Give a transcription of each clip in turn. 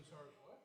I'm sorry, what?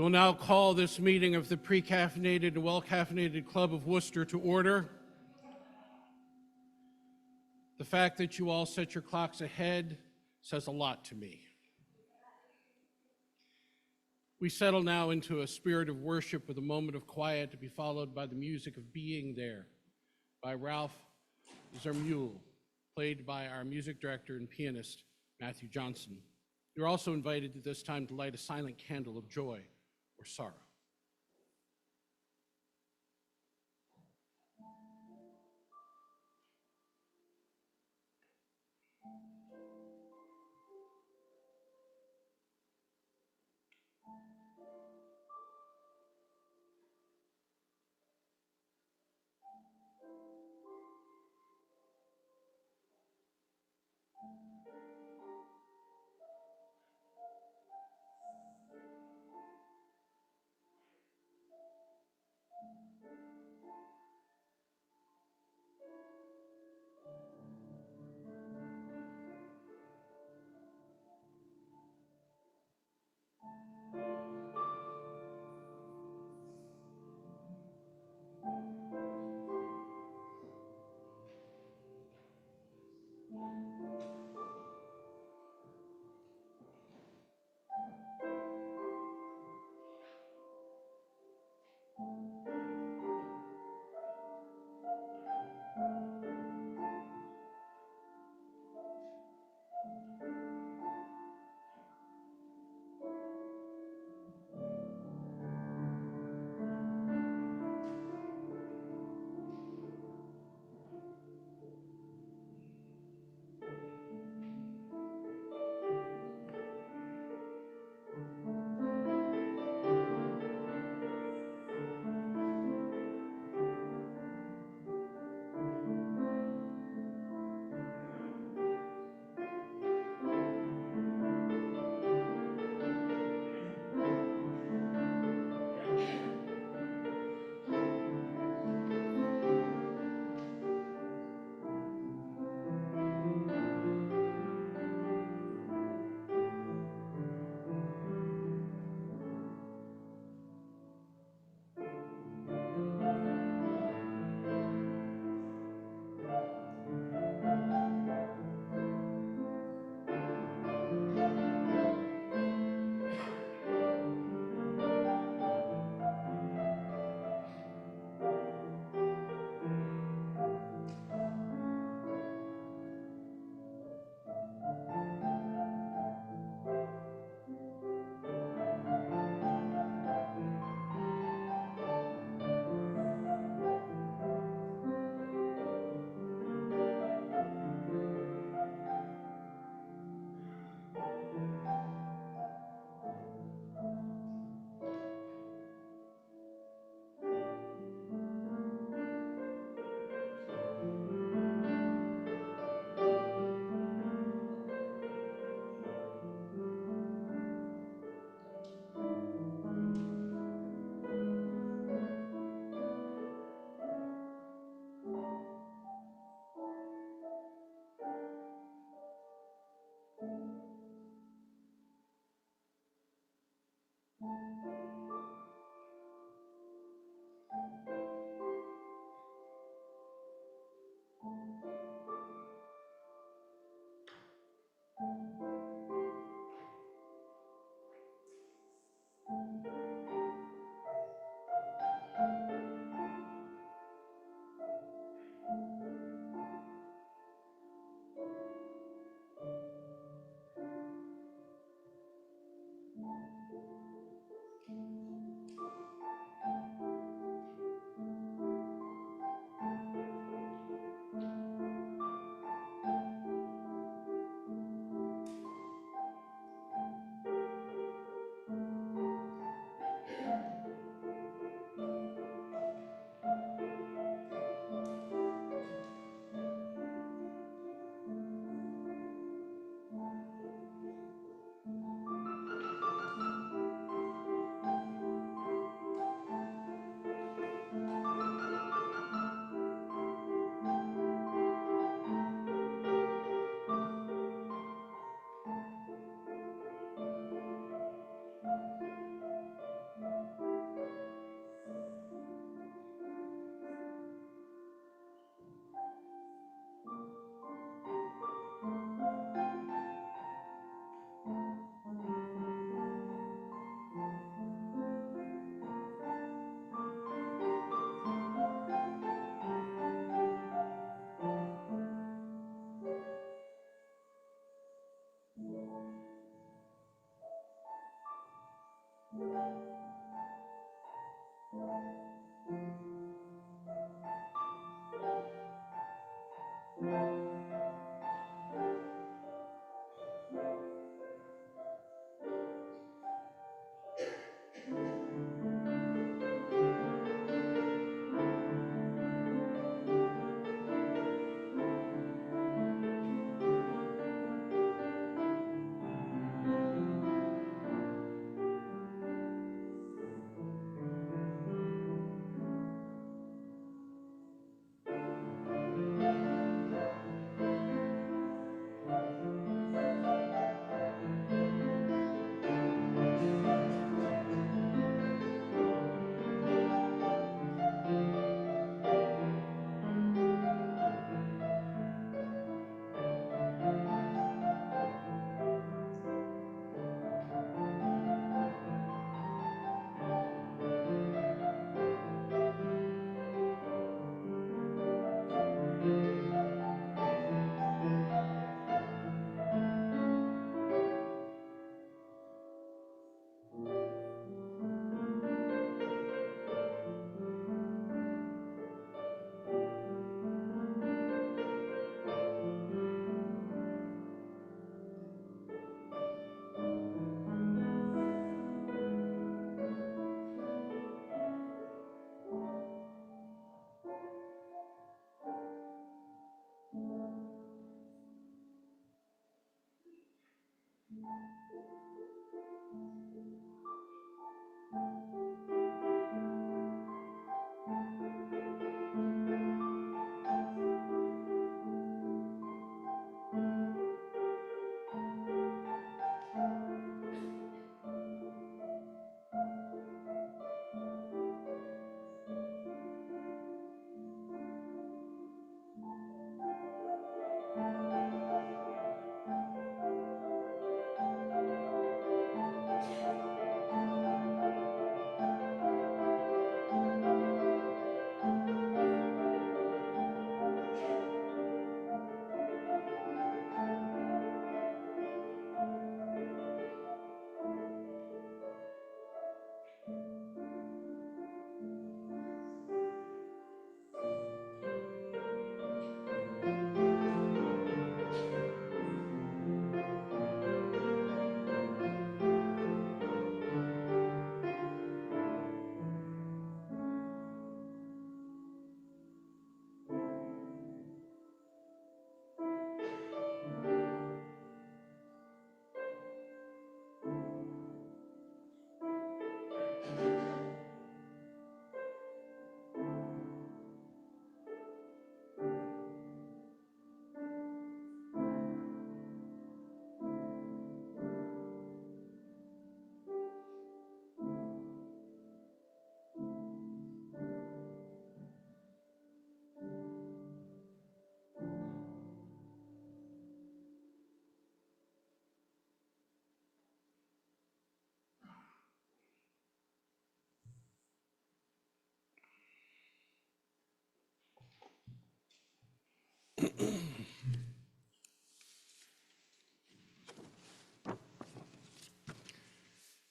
will now call this meeting of the Pre-Caffeinated and Well-Caffeinated Club of Worcester to order. The fact that you all set your clocks ahead says a lot to me. We settle now into a spirit of worship with a moment of quiet to be followed by the music of Being There by Ralph Zermule, played by our music director and pianist, Matthew Johnson. You're also invited at this time to light a silent candle of joy or sorrow.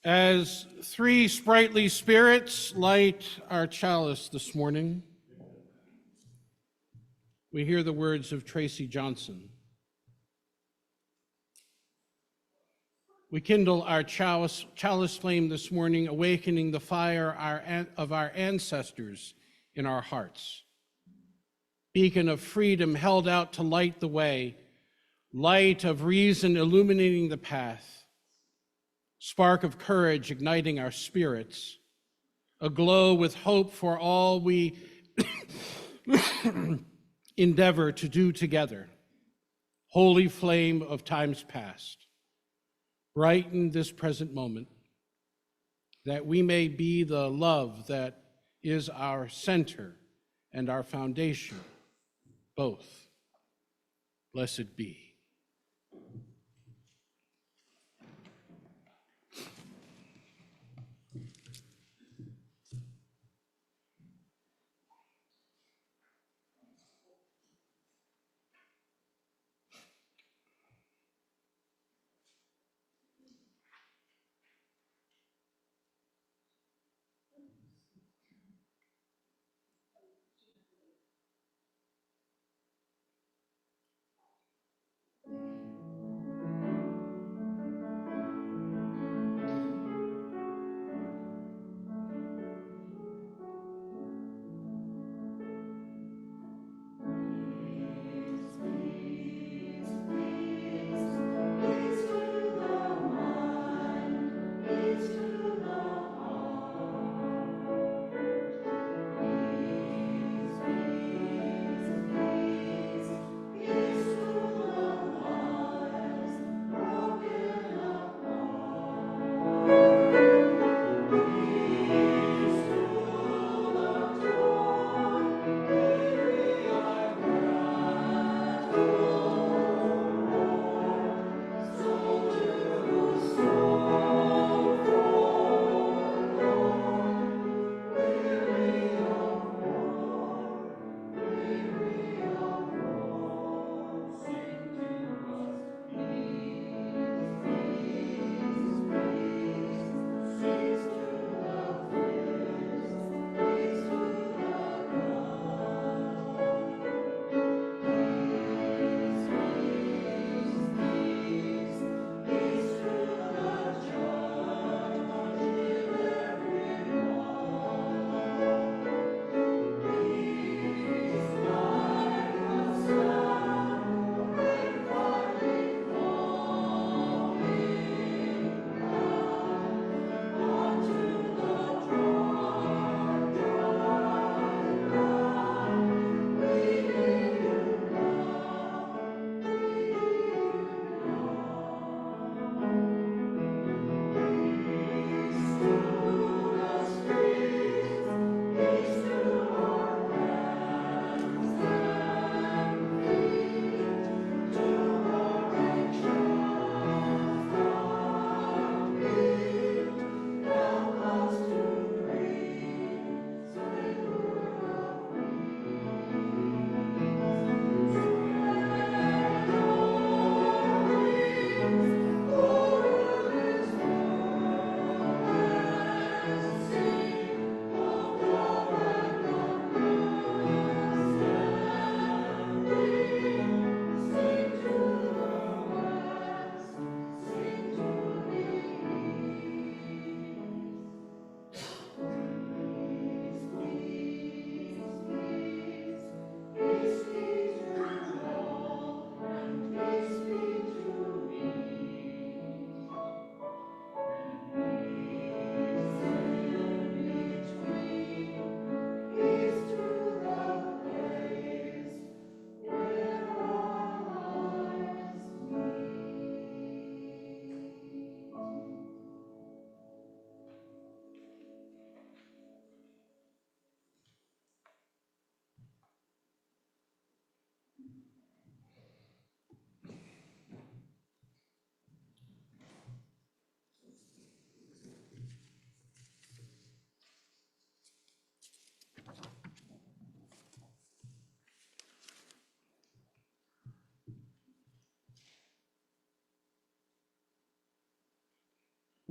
As three sprightly spirits light our chalice this morning, we hear the words of Tracy Johnson. We kindle our chalice flame this morning, awakening the fire of our ancestors in our hearts. Beacon of freedom held out to light the way, light of reason illuminating the path, spark of courage igniting our spirits, aglow with hope for all we endeavor to do together. Holy flame of times past, brighten this present moment, that we may be the love that is our center and our foundation, both. Blessed be.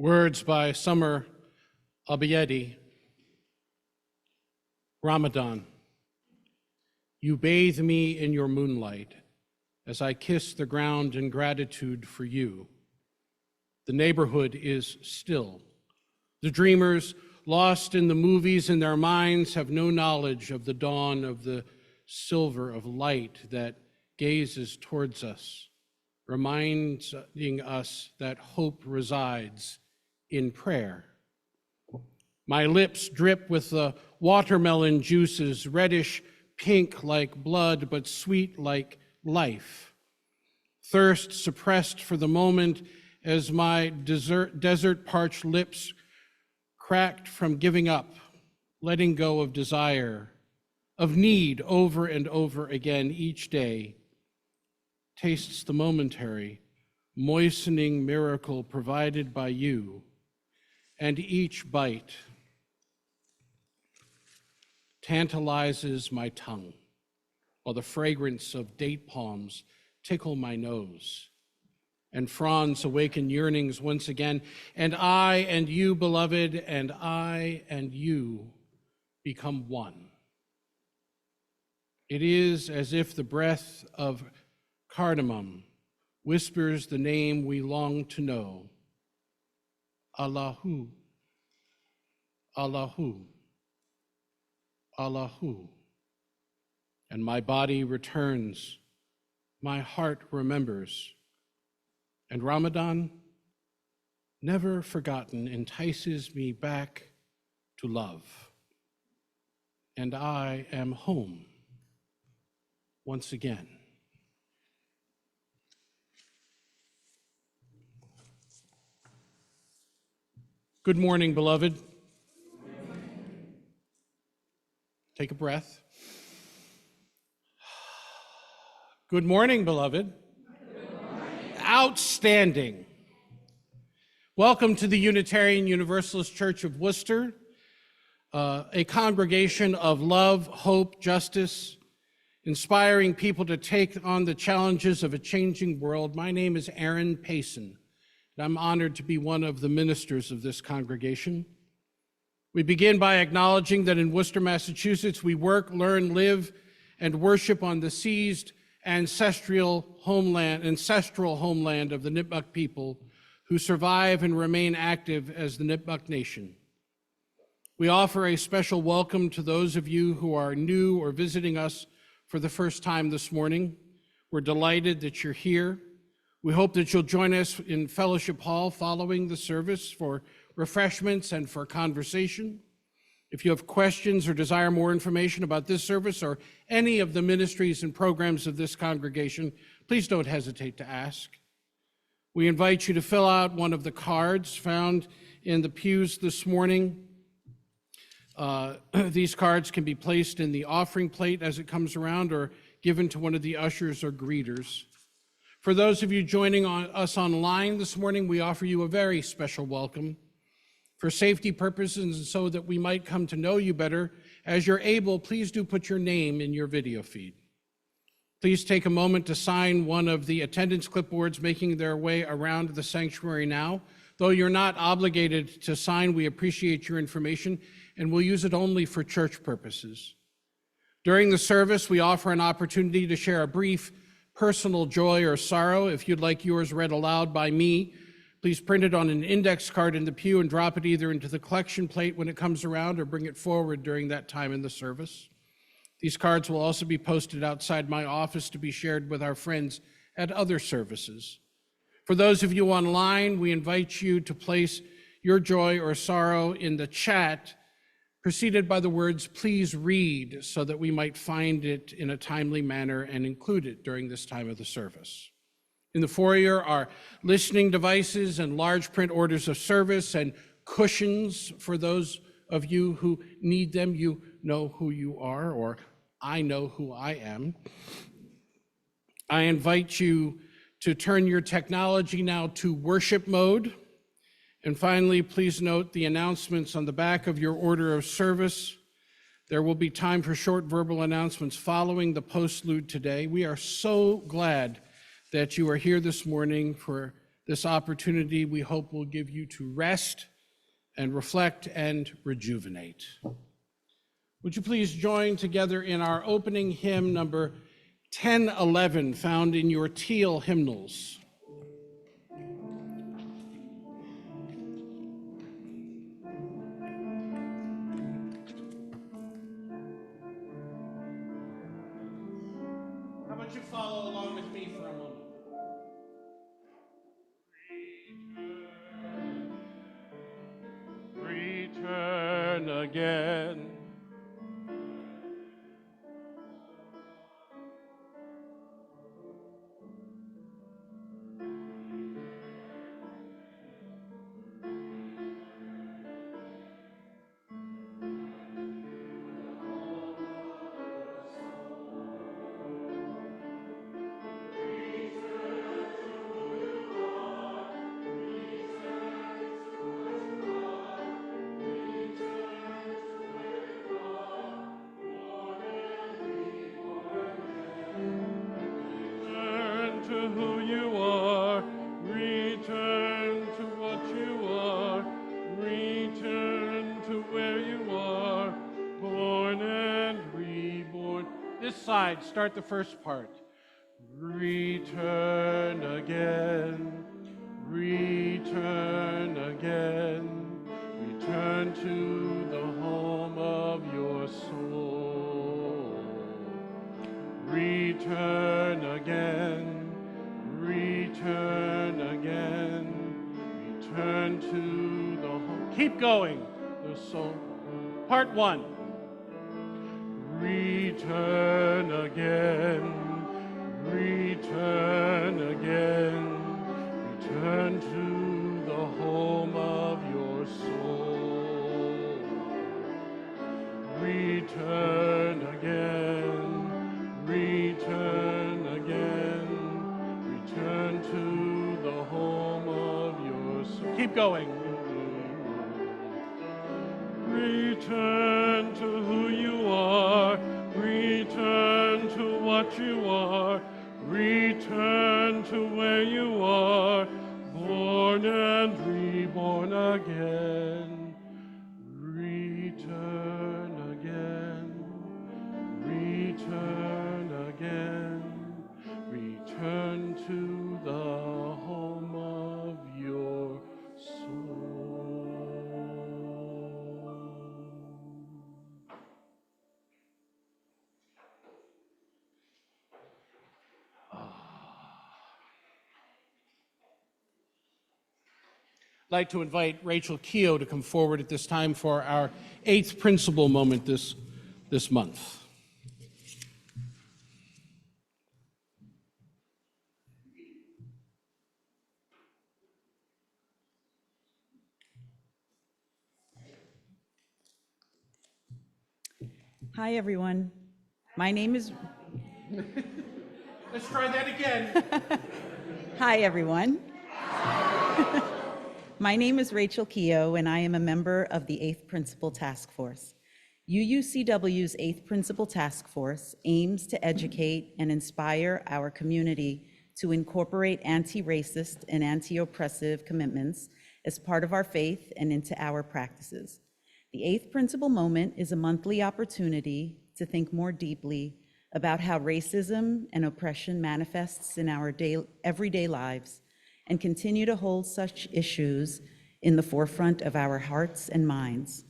Words by Summer Abiyedi. Ramadan. You bathe me in your moonlight as I kiss the ground in gratitude for you. The neighborhood is still. The dreamers, lost in the movies in their minds, have no knowledge of the dawn of the silver of light that gazes towards us, reminding us that hope resides in prayer. My lips drip with the watermelon juices, reddish pink like blood, but sweet like life. Thirst suppressed for the moment as my desert-parched lips cracked from giving up, letting go of desire, of need over and over again each day, tastes the momentary, moistening miracle provided by you, and each bite tantalizes my tongue, while the fragrance of date palms tickle my nose, and fronds awaken yearnings once again, and I and you, beloved, and I and you become one. It is as if the breath of cardamom whispers the name we long to know, Allahu, Allahu, Allahu. And my body returns, my heart remembers. And Ramadan, never forgotten, entices me back to love. And I am home once again. Good morning, beloved. Take a breath. Good morning, beloved. Outstanding. Welcome to the Unitarian Universalist Church of Worcester, a congregation of love, hope, justice, inspiring people to take on the challenges of a changing world. My name is Payson, and I'm honored to be one of the ministers of this congregation. We begin by acknowledging that in Worcester, Massachusetts, we work, learn, live, and worship on the seized ancestral homeland of the Nipmuc people who survive and remain active as the Nipmuc Nation. We offer a special welcome to those of you who are new or visiting us for the first time this morning. We're delighted that you're here. We hope that you'll join us in Fellowship Hall following the service for refreshments and for conversation. If you have questions or desire more information about this service or any of the ministries and programs of this congregation, please don't hesitate to ask. We invite you to fill out one of the cards found in the pews this morning. These cards can be placed in the offering plate as it comes around or given to one of the ushers or greeters. For those of you joining us online this morning, we offer you a very special welcome. For safety purposes and so that we might come to know you better, as you're able, please do put your name in your video feed. Please take a moment to sign one of the attendance clipboards making their way around the sanctuary now. Though you're not obligated to sign, we appreciate your information and we'll use it only for church purposes. During the service, we offer an opportunity to share a brief personal joy or sorrow. If you'd like yours read aloud by me, please print it on an index card in the pew and drop it either into the collection plate when it comes around or bring it forward during that time in the service. These cards will also be posted outside my office to be shared with our friends at other services. For those of you online, we invite you to place your joy or sorrow in the chat, preceded by the words, "Please read," so that we might find it in a timely manner and include it during this time of the service. In the foyer are listening devices and large print orders of service and cushions for those of you who need them. You know who you are, or I know who I am. I invite you to turn your technology now to worship mode. And finally, please note the announcements on the back of your order of service. There will be time for short verbal announcements following the postlude today. We are so glad that you are here this morning for This opportunity, we hope, will give you to rest and reflect and rejuvenate. Would you please join together in our opening hymn, number 1011, found in your teal hymnals. How about you follow along with me for a moment? Return again. To who you are, return to what you are, return to where you are, born and reborn. This side, start the first part. Return again, return again, return to the home of your soul. Return again. Return again, return to the home. Keep going, the soul. Part one. Return again, return again, return to the home of your soul. Return again, return again. Return to the home of your soul. Keep going. Return to who you are. Return to what you are. Return to where you are. Born and reborn again. Return again. Return again. Return to the home of your soul. I'd like to invite Rachel Keogh to come forward at this time for our 8th principal moment this month. Hi, everyone. My name is... Let's try that again. Hi, everyone. My name is Rachel Keogh, and I am a member of the 8th Principal Task Force. UUCW's 8th Principal Task Force aims to educate and inspire our community to incorporate anti-racist and anti-oppressive commitments as part of our faith and into our practices. The 8th Principal Moment is a monthly opportunity to think more deeply about how racism and oppression manifests in our everyday lives and continue to hold such issues in the forefront of our hearts and minds.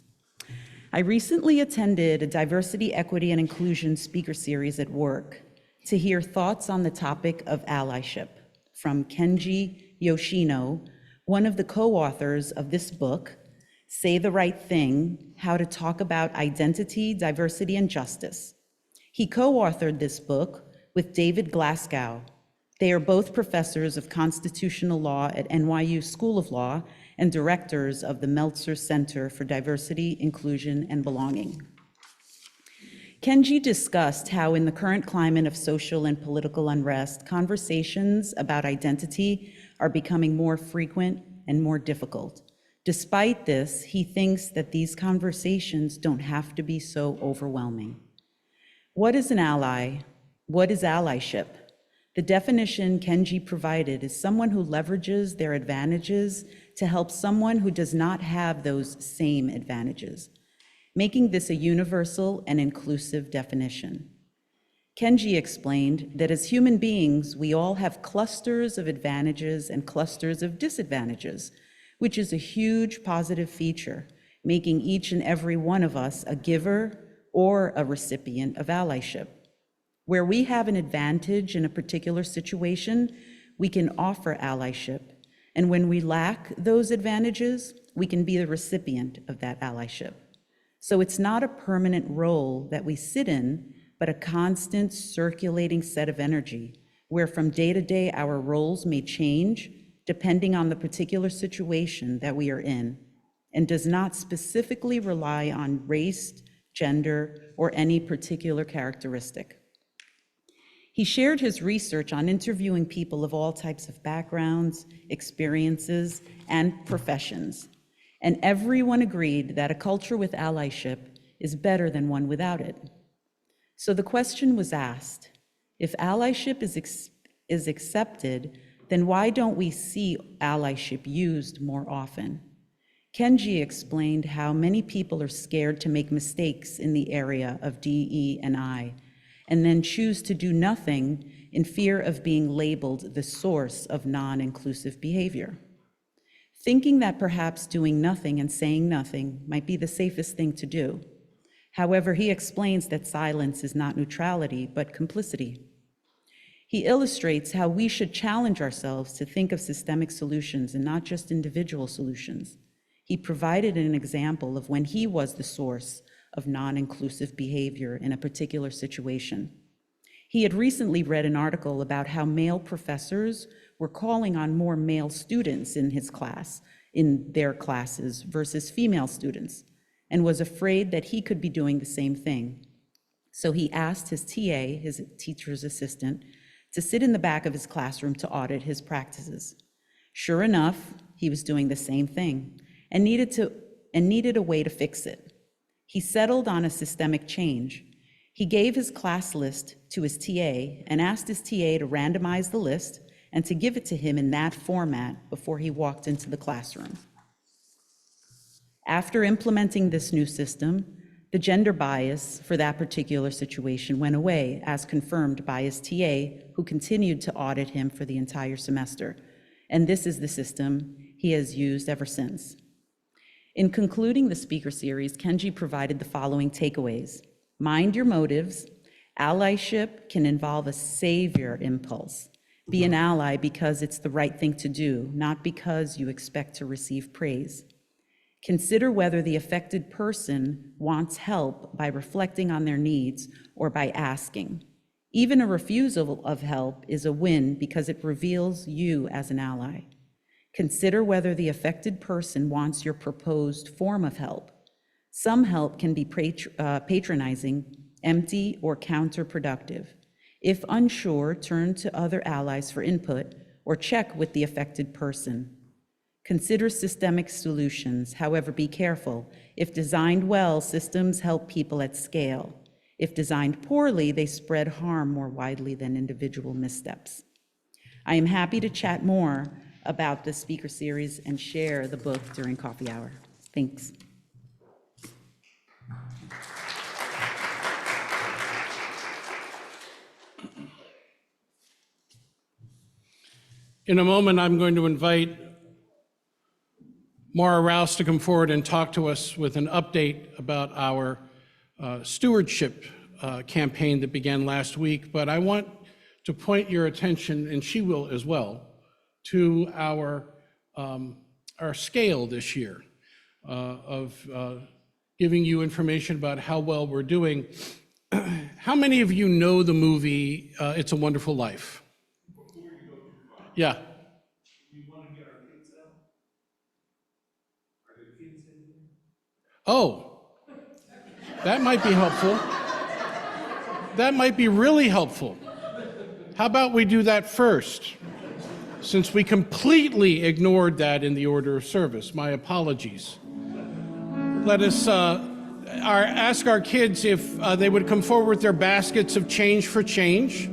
I recently attended a diversity, equity, and inclusion speaker series at work to hear thoughts on the topic of allyship from Kenji Yoshino, one of the co-authors of this book, Say the Right Thing: How to Talk About Identity, Diversity, and Justice. He co-authored this book with David Glasgow. They are both professors of constitutional law at NYU School of Law and directors of the Meltzer Center for Diversity, Inclusion, and Belonging. Kenji discussed how in the current climate of social and political unrest, conversations about identity are becoming more frequent and more difficult. Despite this, he thinks that these conversations don't have to be so overwhelming. What is an ally? What is allyship? The definition Kenji provided is someone who leverages their advantages to help someone who does not have those same advantages, making this a universal and inclusive definition. Kenji explained that as human beings, we all have clusters of advantages and clusters of disadvantages, which is a huge positive feature, making each and every one of us a giver or a recipient of allyship. Where we have an advantage in a particular situation, we can offer allyship. And when we lack those advantages, we can be the recipient of that allyship. So it's not a permanent role that we sit in, but a constant circulating set of energy, where from day to day our roles may change depending on the particular situation that we are in, and does not specifically rely on race, gender, or any particular characteristic. He shared his research on interviewing people of all types of backgrounds, experiences, and professions, and everyone agreed that a culture with allyship is better than one without it. So the question was asked, if allyship is accepted, then why don't we see allyship used more often? Kenji explained how many people are scared to make mistakes in the area of DE&I, and then choose to do nothing in fear of being labeled the source of non-inclusive behavior. Thinking that perhaps doing nothing and saying nothing might be the safest thing to do. However, he explains that silence is not neutrality, but complicity. He illustrates how we should challenge ourselves to think of systemic solutions and not just individual solutions. He provided an example of when he was the source of non-inclusive behavior in a particular situation. He had recently read an article about how male professors were calling on more male students in their classes versus female students, and was afraid that he could be doing the same thing. So he asked his TA, his teacher's assistant, to sit in the back of his classroom to audit his practices. Sure enough, he was doing the same thing and needed a way to fix it. He settled on a systemic change. He gave his class list to his TA and asked his TA to randomize the list and to give it to him in that format before he walked into the classroom. After implementing this new system, the gender bias for that particular situation went away, as confirmed by his TA, who continued to audit him for the entire semester. And this is the system he has used ever since. In concluding the speaker series, Kenji provided the following takeaways. Mind your motives. Allyship can involve a savior impulse. Be an ally because it's the right thing to do, not because you expect to receive praise. Consider whether the affected person wants help by reflecting on their needs or by asking. Even a refusal of help is a win because it reveals you as an ally. Consider whether the affected person wants your proposed form of help. Some help can be patronizing, empty, or counterproductive. If unsure, turn to other allies for input or check with the affected person. Consider systemic solutions, however, be careful. If designed well, systems help people at scale. If designed poorly, they spread harm more widely than individual missteps. I am happy to chat more about this speaker series and share the book during coffee hour. Thanks. In a moment, I'm going to invite Maura Rouse to come forward and talk to us with an update about our stewardship campaign that began last week. But I want to point your attention, and she will as well, to our scale this year of giving you information about how well we're doing. How many of you know the movie It's a Wonderful Life? Yeah. We want to get our kids out. Are there kids in here? Oh, that might be helpful. That might be really helpful. How about we do that first? Since we completely ignored that in the order of service, my apologies. Let us ask our kids if they would come forward with their baskets of change for change.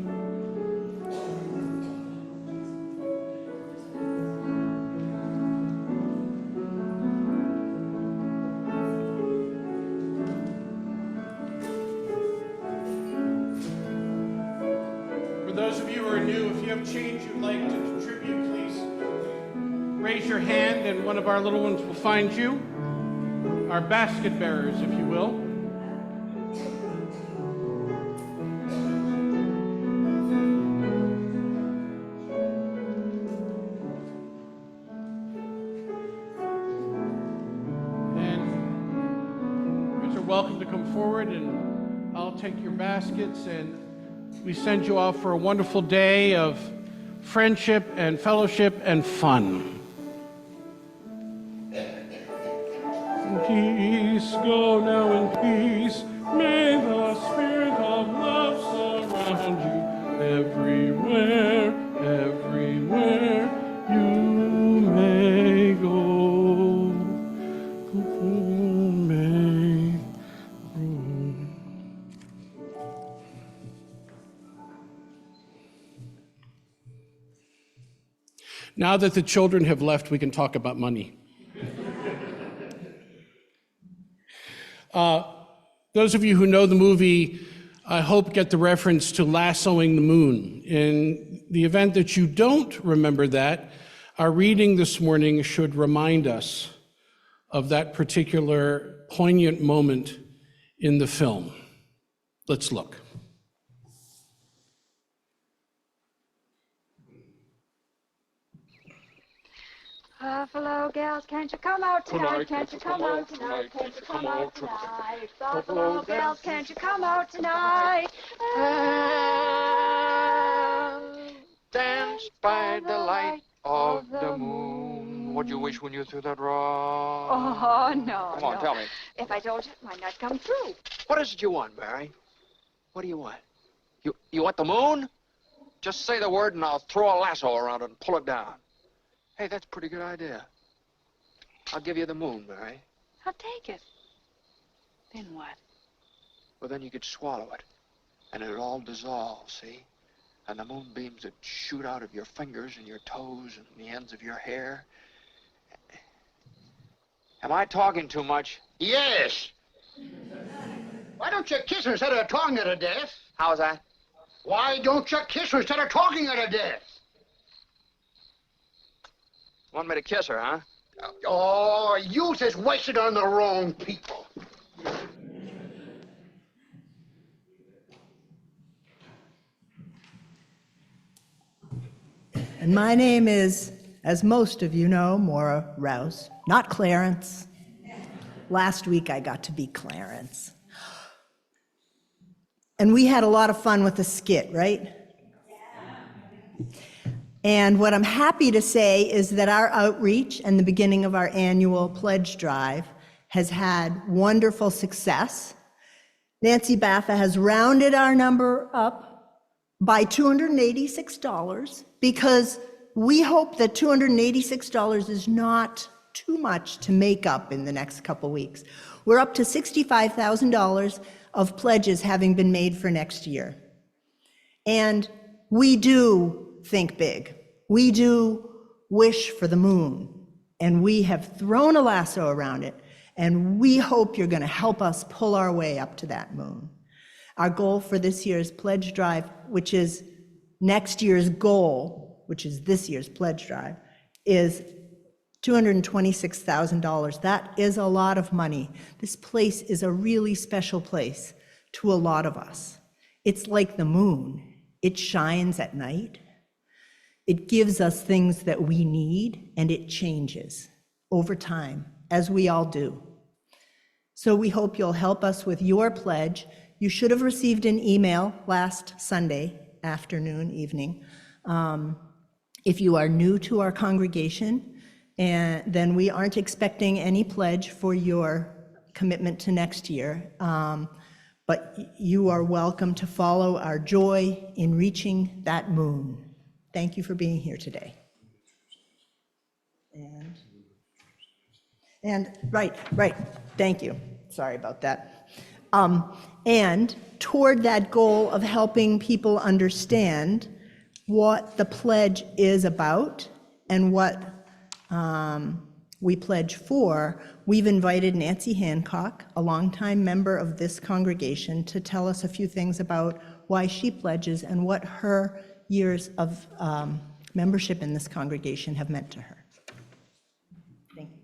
those of you who are new, if you have change you'd like to contribute, please raise your hand and one of our little ones will find you. Our basket bearers, if you will. Welcome to come forward, and I'll take your baskets, and we send you off for a wonderful day of friendship and fellowship and fun. In peace, go now in peace. May the spirit of love surround you everywhere, everywhere you may go. Now that the children have left, we can talk about money. Those of you who know the movie, I hope get the reference to lassoing the moon. In the event that you don't remember that, our reading this morning should remind us of that particular poignant moment in the film. Let's look. Buffalo gals, can't you come out tonight? Can't you come out tonight? Can't you come out tonight? Buffalo gals, can't you come out tonight? Dance by the light of the moon. What'd you wish when you threw that rock? Oh, no. Come on, no. tell me. If I told you, it might not come true. What is it you want, Barry? What do you want? You want the moon? Just say the word and I'll throw a lasso around it and pull it down. Hey, that's a pretty good idea. I'll give you the moon, Mary. I'll take it. Then what? Well, then you could swallow it, and it'd all dissolve, see? And the moonbeams would shoot out of your fingers and your toes and the ends of your hair. Am I talking too much? Yes. Why don't you kiss her instead of talking her to death? How's that? Why don't you kiss her instead of talking her to death? Want me to kiss her, huh? Oh, youth is wasted on the wrong people. And my name is, as most of you know, Maura Rouse, not Clarence. Last week I got to be Clarence. And we had a lot of fun with the skit, right? And what I'm happy to say is that our outreach and the beginning of our annual pledge drive has had wonderful success. Nancy Baffa has rounded our number up by $286 because we hope that $286 is not too much to make up in the next couple weeks. We're up to $65,000 of pledges having been made for next year. And we do think big. We do wish for the moon, and we have thrown a lasso around it, and we hope you're going to help us pull our way up to that moon. Our goal for this year's pledge drive, which is next year's goal, which is this year's pledge drive, is $226,000. That is a lot of money. This place is a really special place to a lot of us. It's like the moon. It shines at night. It gives us things that we need, and it changes over time, as we all do. So we hope you'll help us with your pledge. You should have received an email last Sunday afternoon, evening. If you are new to our congregation, then we aren't expecting any pledge for your commitment to next year. But you are welcome to follow our joy in reaching that moon. Thank you for being here today. And right, thank you. Sorry about that. And toward that goal of helping people understand what the pledge is about and what we pledge for, we've invited Nancy Hancock, a longtime member of this congregation, to tell us a few things about why she pledges and what her years of membership in this congregation have meant to her. Thank you.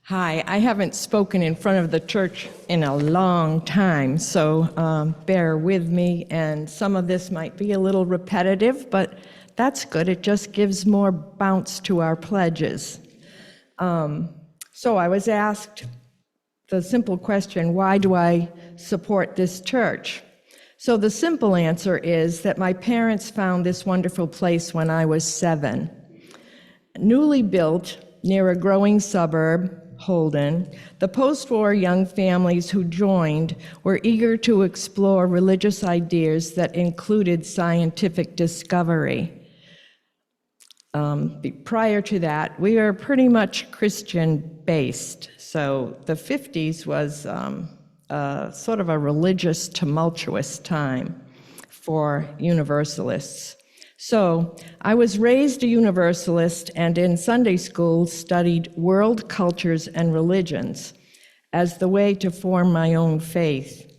Hi, I haven't spoken in front of the church in a long time, so bear with me, and some of this might be a little repetitive, but that's good. It just gives more bounce to our pledges. So I was asked the simple question, why do I support this church? So the simple answer is that my parents found this wonderful place when I was 7. Newly built near a growing suburb, Holden, the post-war young families who joined were eager to explore religious ideas that included scientific discovery. Prior to that, we were pretty much Christian-based, so the 50s was sort of a religious, tumultuous time for Universalists. So I was raised a Universalist and in Sunday school studied world cultures and religions as the way to form my own faith,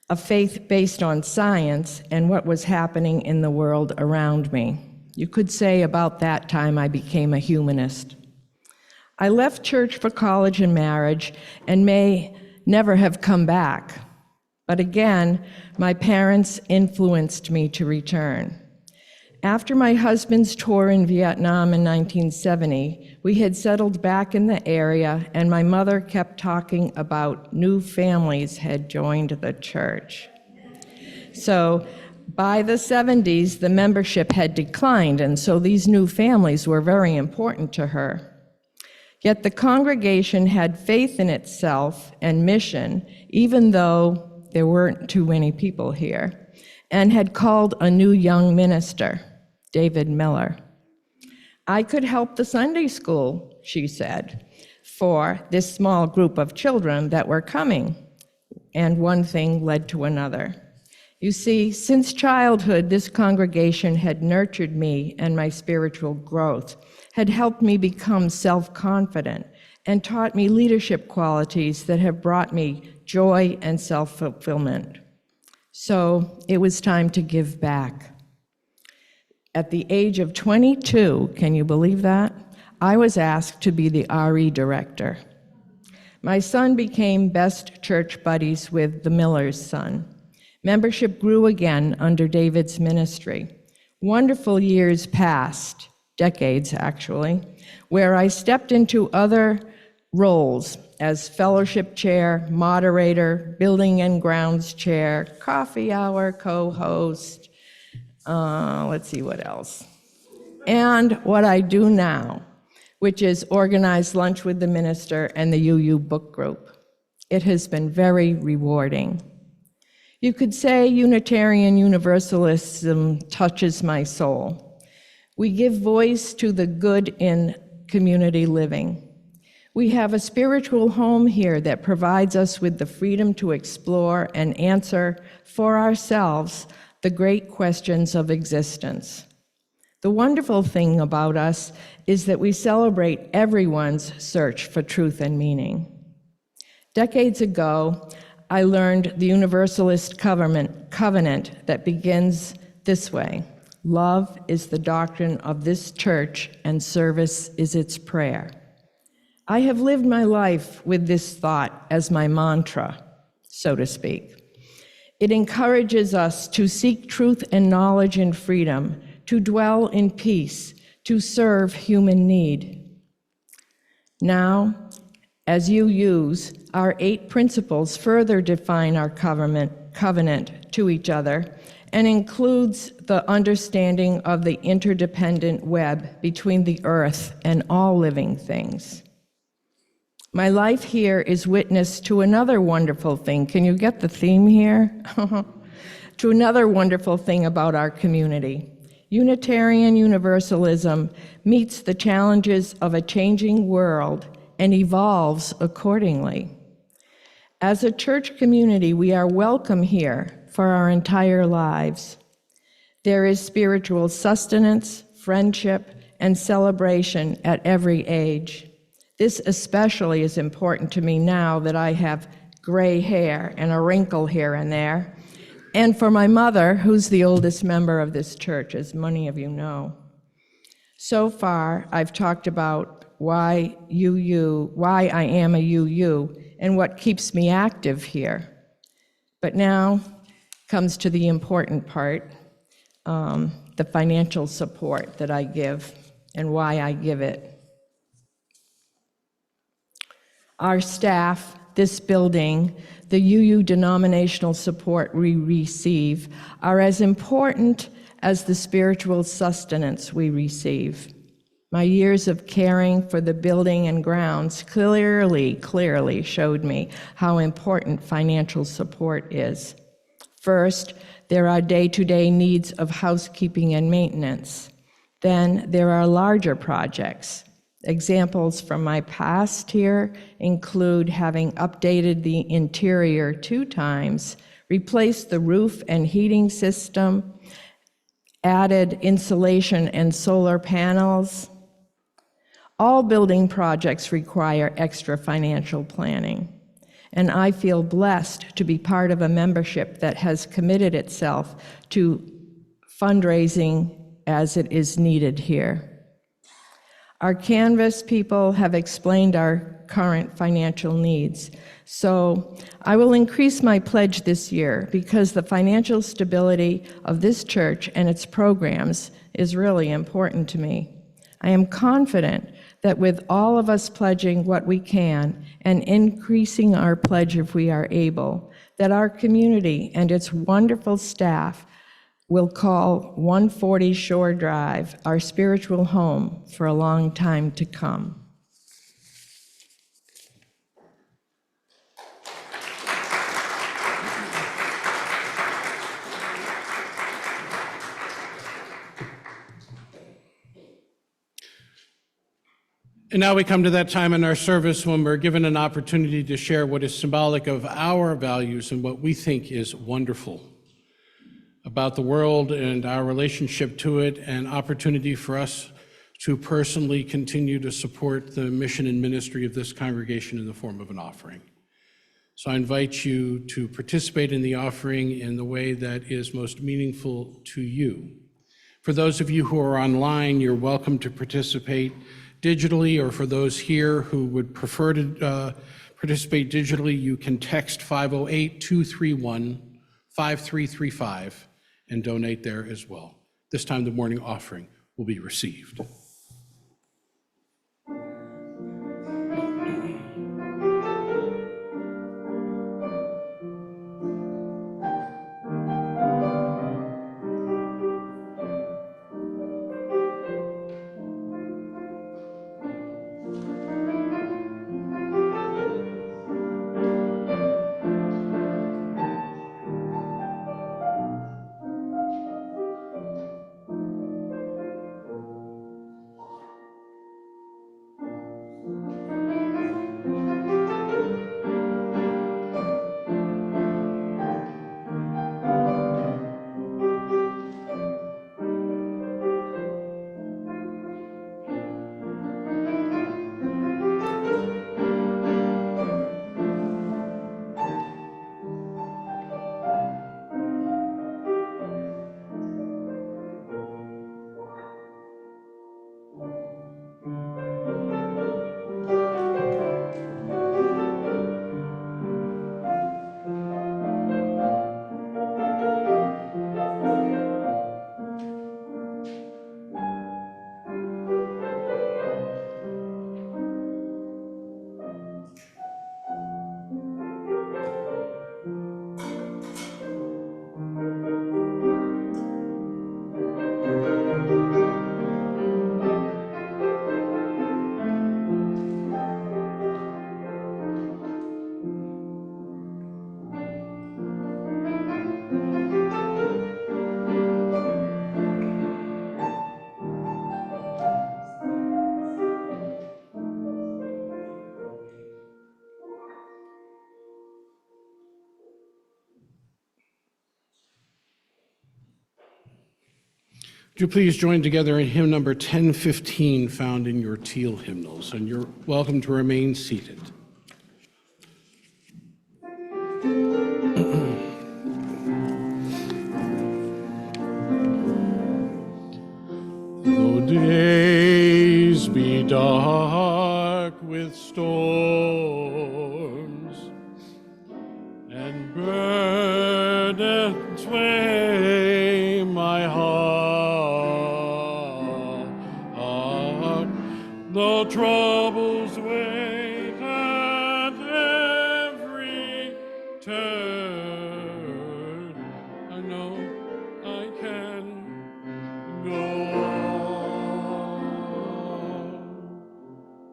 a faith based on science and what was happening in the world around me. You could say about that time I became a humanist. I left church for college and marriage and may never have come back. But again, my parents influenced me to return. After my husband's tour in Vietnam in 1970, we had settled back in the area, and my mother kept talking about new families had joined the church. So by the 70s, the membership had declined, and so these new families were very important to her. Yet the congregation had faith in itself and mission, even though there weren't too many people here, and had called a new young minister, David Miller. I could help the Sunday school, she said, for this small group of children that were coming, and one thing led to another. You see, since childhood, this congregation had nurtured me and my spiritual growth, had helped me become self-confident, and taught me leadership qualities that have brought me joy and self-fulfillment. So it was time to give back. At the age of 22, can you believe that? I was asked to be the RE director. My son became best church buddies with the Miller's son. Membership grew again under David's ministry. Wonderful years passed, decades actually, where I stepped into other roles as fellowship chair, moderator, building and grounds chair, coffee hour co-host, let's see what else. And what I do now, which is organize lunch with the minister and the UU book group. It has been very rewarding. You could say Unitarian Universalism touches my soul. We give voice to the good in community living. We have a spiritual home here that provides us with the freedom to explore and answer for ourselves the great questions of existence. The wonderful thing about us is that we celebrate everyone's search for truth and meaning. Decades ago, I learned the Universalist covenant that begins this way: love is the doctrine of this church and service is its prayer. I have lived my life with this thought as my mantra, so to speak. It encourages us to seek truth and knowledge and freedom, to dwell in peace, to serve human need. Now, as you use, our 8 principles further define our covenant to each other and includes the understanding of the interdependent web between the earth and all living things. My life here is witness to another wonderful thing. Can you get the theme here? To another wonderful thing about our community. Unitarian Universalism meets the challenges of a changing world and evolves accordingly. As a church community, we are welcome here for our entire lives. There is spiritual sustenance, friendship, and celebration at every age. This especially is important to me now that I have gray hair and a wrinkle here and there, and for my mother, who's the oldest member of this church, as many of you know. So far, I've talked about why I am a UU, and what keeps me active here. But now comes to the important part, the financial support that I give and why I give it. Our staff, this building, the UU denominational support we receive are as important as the spiritual sustenance we receive. My years of caring for the building and grounds clearly showed me how important financial support is. First, there are day-to-day needs of housekeeping and maintenance. Then there are larger projects. Examples from my past here include having updated the interior 2 times, replaced the roof and heating system, added insulation and solar panels. All building projects require extra financial planning, and I feel blessed to be part of a membership that has committed itself to fundraising as it is needed here. Our Canvas people have explained our current financial needs, so I will increase my pledge this year because the financial stability of this church and its programs is really important to me. I am confident that with all of us pledging what we can and increasing our pledge if we are able, that our community and its wonderful staff will call 140 Shore Drive our spiritual home for a long time to come. And now we come to that time in our service when we're given an opportunity to share what is symbolic of our values and what we think is wonderful about the world and our relationship to it, and opportunity for us to personally continue to support the mission and ministry of this congregation in the form of an offering. So I invite you to participate in the offering in the way that is most meaningful to you. For those of you who are online, you're welcome to participate digitally, or for those here who would prefer to participate digitally, you can text 508-231-5335 and donate there as well. This time the morning offering will be received. Would you please join together in hymn number 1015 found in your teal hymnals, and you're welcome to remain seated. Though days be dark with storms and burdens weigh my heart, though troubles wait at every turn, I know I can go on.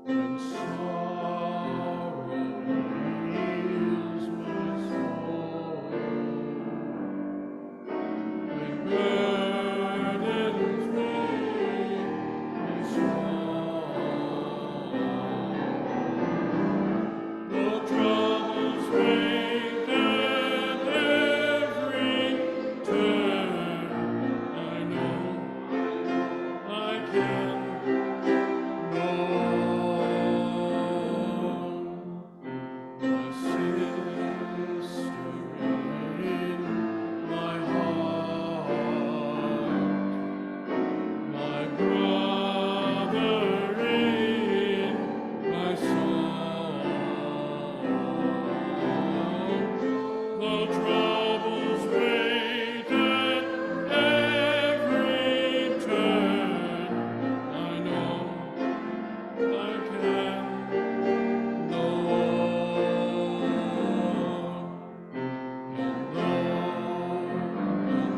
When sorrow heals my soul, when burdens weigh me strong, though troubles wait at every turn, I know I can go on. My sister in my heart, my brother in my song, though troubles wait at every turn, I know I can go on. And though the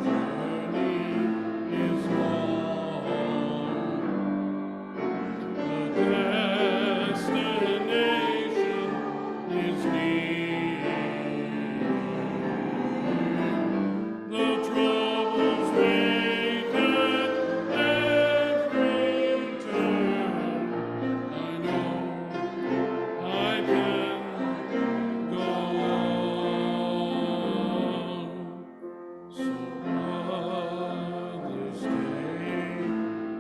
journey is long, the destination is near. The troubles wait at every turn, I know I can go on. So brothers, take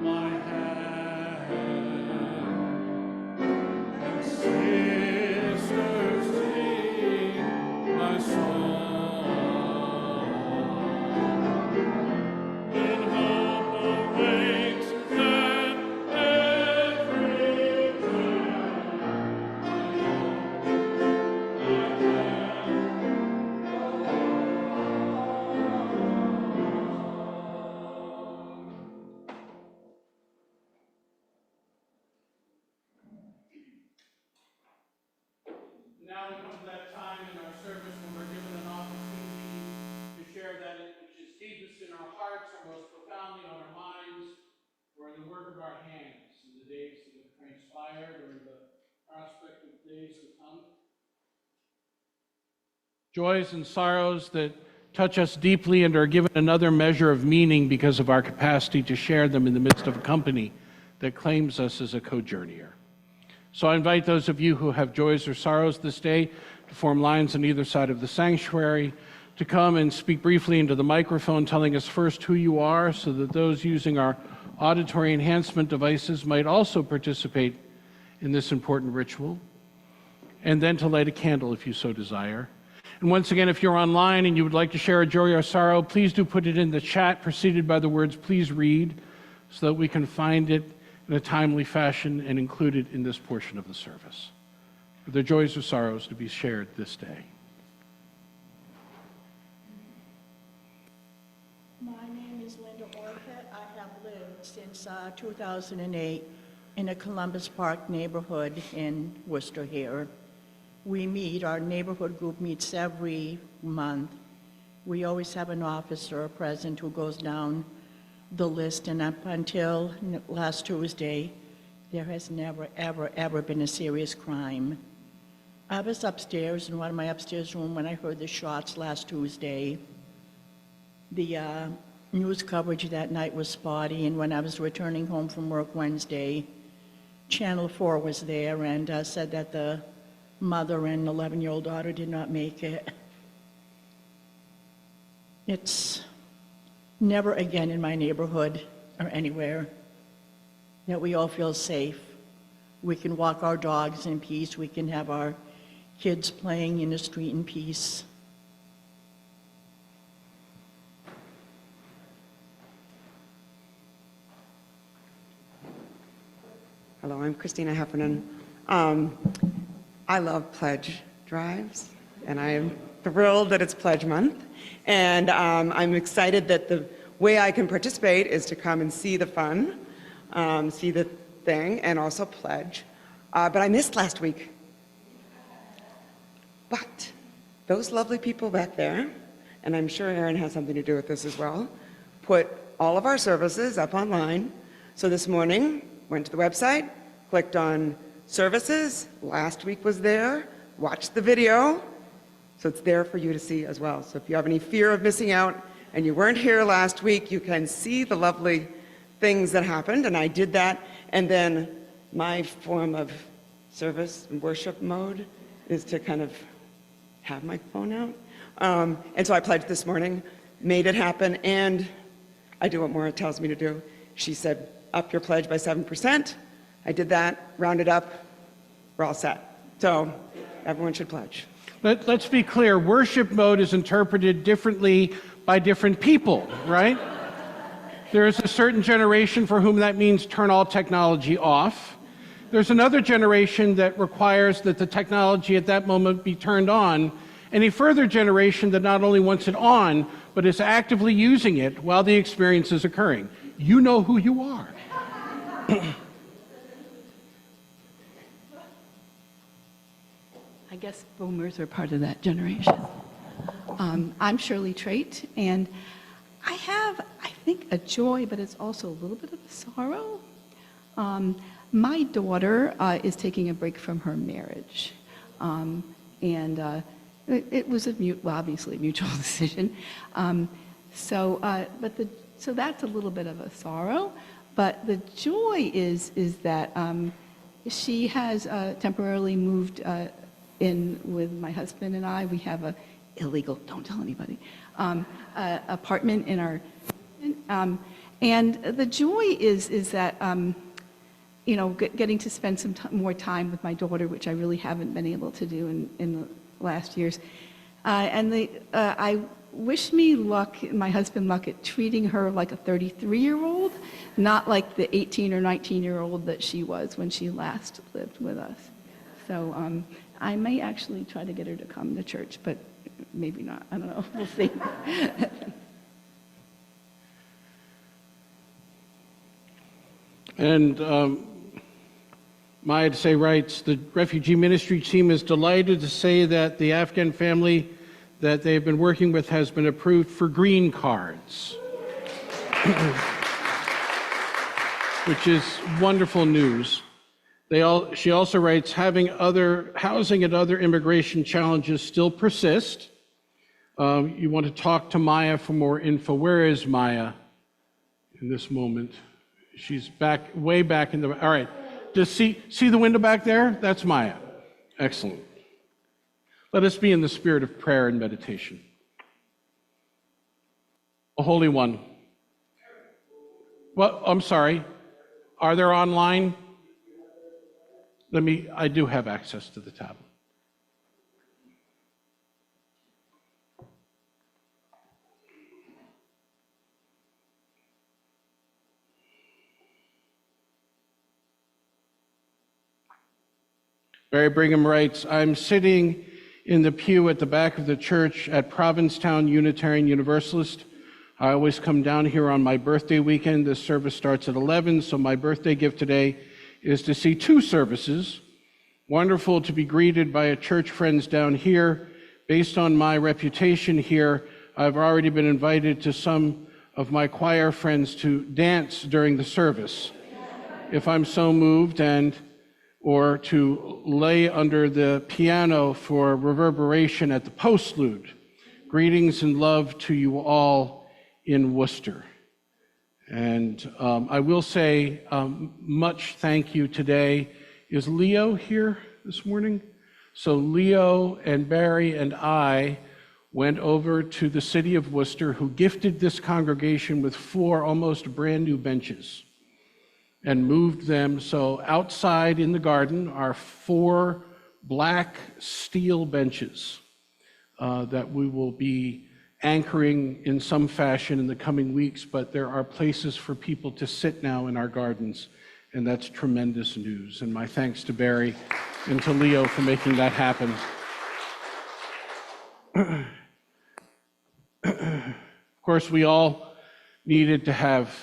my hand, and sisters, sing my song. When hope awakes at every turn, I know I can go on. Now we come to that time in our service when we're given an opportunity to share that which is deepest in our hearts, or most profoundly on our minds, or in the work of our hands in the days that have transpired or in the prospect of days to come. Joys and sorrows that touch us deeply and are given another measure of meaning because of our capacity to share them in the midst of a company that claims us as a co-journeyer. So I invite those of you who have joys or sorrows this day to form lines on either side of the sanctuary, to come and speak briefly into the microphone, telling us first who you are so that those using our auditory enhancement devices might also participate in this important ritual, and then to light a candle if you so desire. And once again, if you're online and you would like to share a joy or sorrow, please do put it in the chat preceded by the words, "Please read," so that we can find it in a timely fashion and include it in this portion of the service. Are there joys or sorrows to be shared this day? My name is Linda Orcutt. I have lived since 2008 in a Columbus Park neighborhood in Worcester here. We meet, our neighborhood group meets every month. We always have an officer present who goes down the list, and up until last Tuesday, there has never, ever, ever been a serious crime. I was upstairs in one of my upstairs room when I heard the shots last Tuesday. The news coverage that night was spotty, and when I was returning home from work Wednesday, Channel 4 was there and said that the mother and 11-year-old daughter did not make it. It's never again in my neighborhood or anywhere, that we all feel safe. We can walk our dogs in peace. We can have our kids playing in the street in peace. Hello, I'm Christina Heffernan. I love pledge drives, and I am thrilled that it's Pledge Month. And I'm excited that the way I can participate is to come and see the fun, see the thing, and also pledge. But I missed last week. But those lovely people back there, and I'm sure Aaron has something to do with this as well, put all of our services up online. So this morning, went to the website, clicked on services, last week was there, watched the video, so it's there for you to see as well. So if you have any fear of missing out and you weren't here last week, you can see the lovely things that happened, and I did that. And then my form of service and worship mode is to kind of have my phone out. And so I pledged this morning, made it happen, and I do what Maura tells me to do. She said, up your pledge by 7%. I did that, rounded up, we're all set. So everyone should pledge. Let's be clear, worship mode is interpreted differently by different people, right? There is a certain generation for whom that means turn all technology off. There's another generation that requires that the technology at that moment be turned on, and a further generation that not only wants it on, but is actively using it while the experience is occurring. You know who you are. I guess boomers are part of that generation. I'm Shirley Trait, and I have, I think, a joy, but it's also a little bit of a sorrow. My daughter is taking a break from her marriage, and it was obviously a mutual decision. So that's a little bit of a sorrow, but the joy is that she has temporarily moved in with my husband and I. We have a illegal, don't tell anybody, apartment in our, and the joy is that, you know, getting to spend some more time with my daughter, which I really haven't been able to do in the last years. I wish me luck, my husband luck, at treating her like a 33-year-old, not like the 18 or 19-year-old that she was when she last lived with us. So I may actually try to get her to come to church, but maybe not. I don't know. We'll see. And Maya Say writes, the refugee ministry team is delighted to say that the Afghan family that they've been working with has been approved for green cards, which is wonderful news. She also writes, housing and other immigration challenges still persist. You want to talk to Maya for more info. Where is Maya in this moment? She's back, way back in the, all right. Just see the window back there? That's Maya. Excellent. Let us be in the spirit of prayer and meditation. O Holy One. Well, I'm sorry. Are there online? I do have access to the tablet. Barry Brigham writes, I'm sitting in the pew at the back of the church at Provincetown Unitarian Universalist. I always come down here on my birthday weekend. This service starts at 11, so my birthday gift today is to see two services. Wonderful to be greeted by a church friends down here. Based on my reputation here, I've already been invited to some of my choir friends to dance during the service, if I'm so moved, or to lay under the piano for reverberation at the postlude. Greetings and love to you all in Worcester. And I will say much thank you today. Is Leo here this morning? So Leo and Barry and I went over to the city of Worcester, who gifted this congregation with 4 almost brand new benches and moved them. So outside in the garden are 4 black steel benches that we will be anchoring in some fashion in the coming weeks, but there are places for people to sit now in our gardens, and that's tremendous news. And my thanks to Barry and to Leo for making that happen. Of course, we all needed to have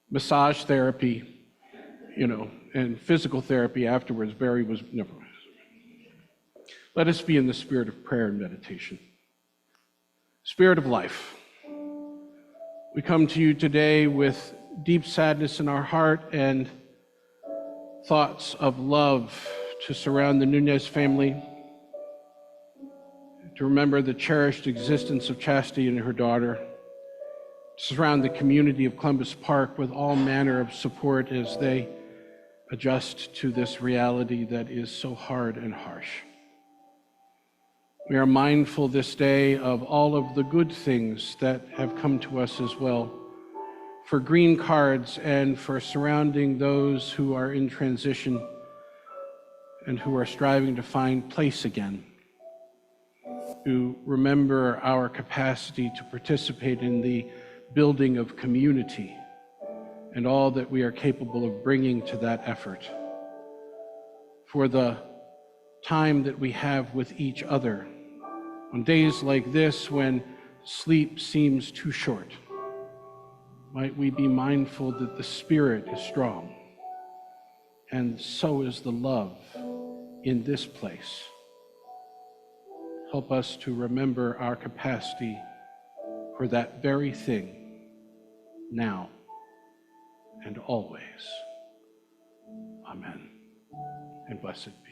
massage therapy, and physical therapy afterwards. Barry was never. Let us be in the spirit of prayer and meditation. Spirit of life, we come to you today with deep sadness in our heart and thoughts of love to surround the Nunez family, to remember the cherished existence of Chastity and her daughter, to surround the community of Columbus Park with all manner of support as they adjust to this reality that is so hard and harsh. We are mindful this day of all of the good things that have come to us as well, for green cards and for surrounding those who are in transition and who are striving to find place again, to remember our capacity to participate in the building of community and all that we are capable of bringing to that effort, for the time that we have with each other on days like this when sleep seems too short. Might we be mindful that the Spirit is strong, and so is the love in this place. Help us to remember our capacity for that very thing now and always. Amen. And blessed be.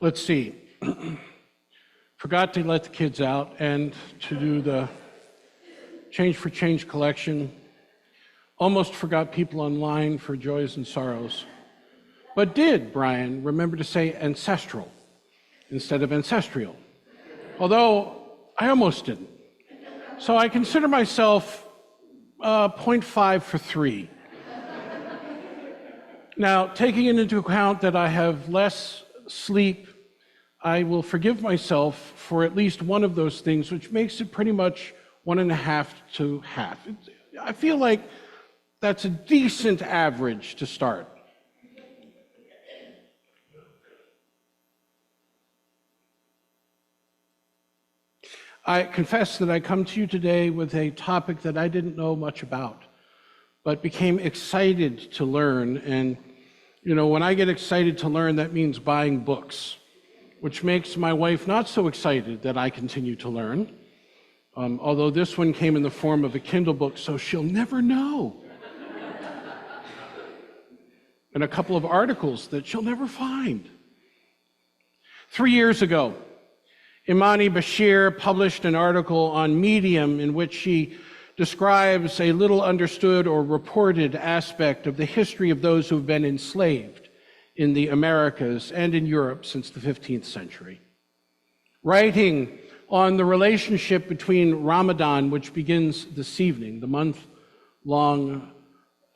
Let's see. Forgot to let the kids out and to do the Change for Change collection. Almost forgot people online for joys and sorrows. But did, Brian, remember to say ancestral instead of ancestral? Although I almost didn't. So I consider myself 0.5 for 3. Now, taking into account that I have less sleep, I will forgive myself for at least one of those things, which makes it pretty much 1.5 to half. I feel like that's a decent average to start. I confess that I come to you today with a topic that I didn't know much about, but became excited to learn. And, when I get excited to learn, that means buying books. which makes my wife not so excited that I continue to learn, although this one came in the form of a Kindle book, so she'll never know. And a couple of articles that she'll never find. 3 years ago, Imani Bashir published an article on Medium in which she describes a little understood or reported aspect of the history of those who've been enslaved in the Americas and in Europe since the 15th century. Writing on the relationship between Ramadan, which begins this evening, the month-long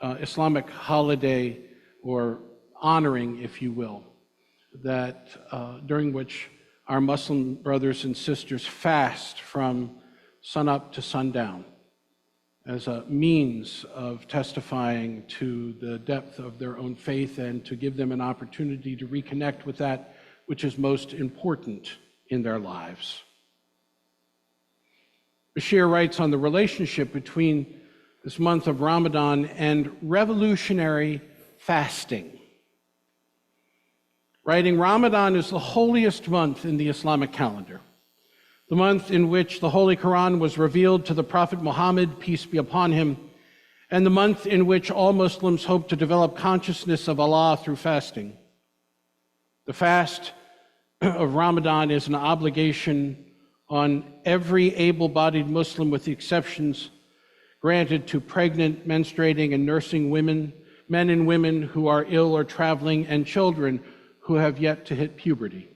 Islamic holiday or honoring, if you will, that during which our Muslim brothers and sisters fast from sunup to sundown as a means of testifying to the depth of their own faith and to give them an opportunity to reconnect with that which is most important in their lives. Bashir writes on the relationship between this month of Ramadan and revolutionary fasting. Writing, Ramadan is the holiest month in the Islamic calendar, the month in which the Holy Quran was revealed to the Prophet Muhammad, peace be upon him, and the month in which all Muslims hope to develop consciousness of Allah through fasting. The fast of Ramadan is an obligation on every able-bodied Muslim, with the exceptions granted to pregnant, menstruating, and nursing women, men and women who are ill or traveling, and children who have yet to hit puberty.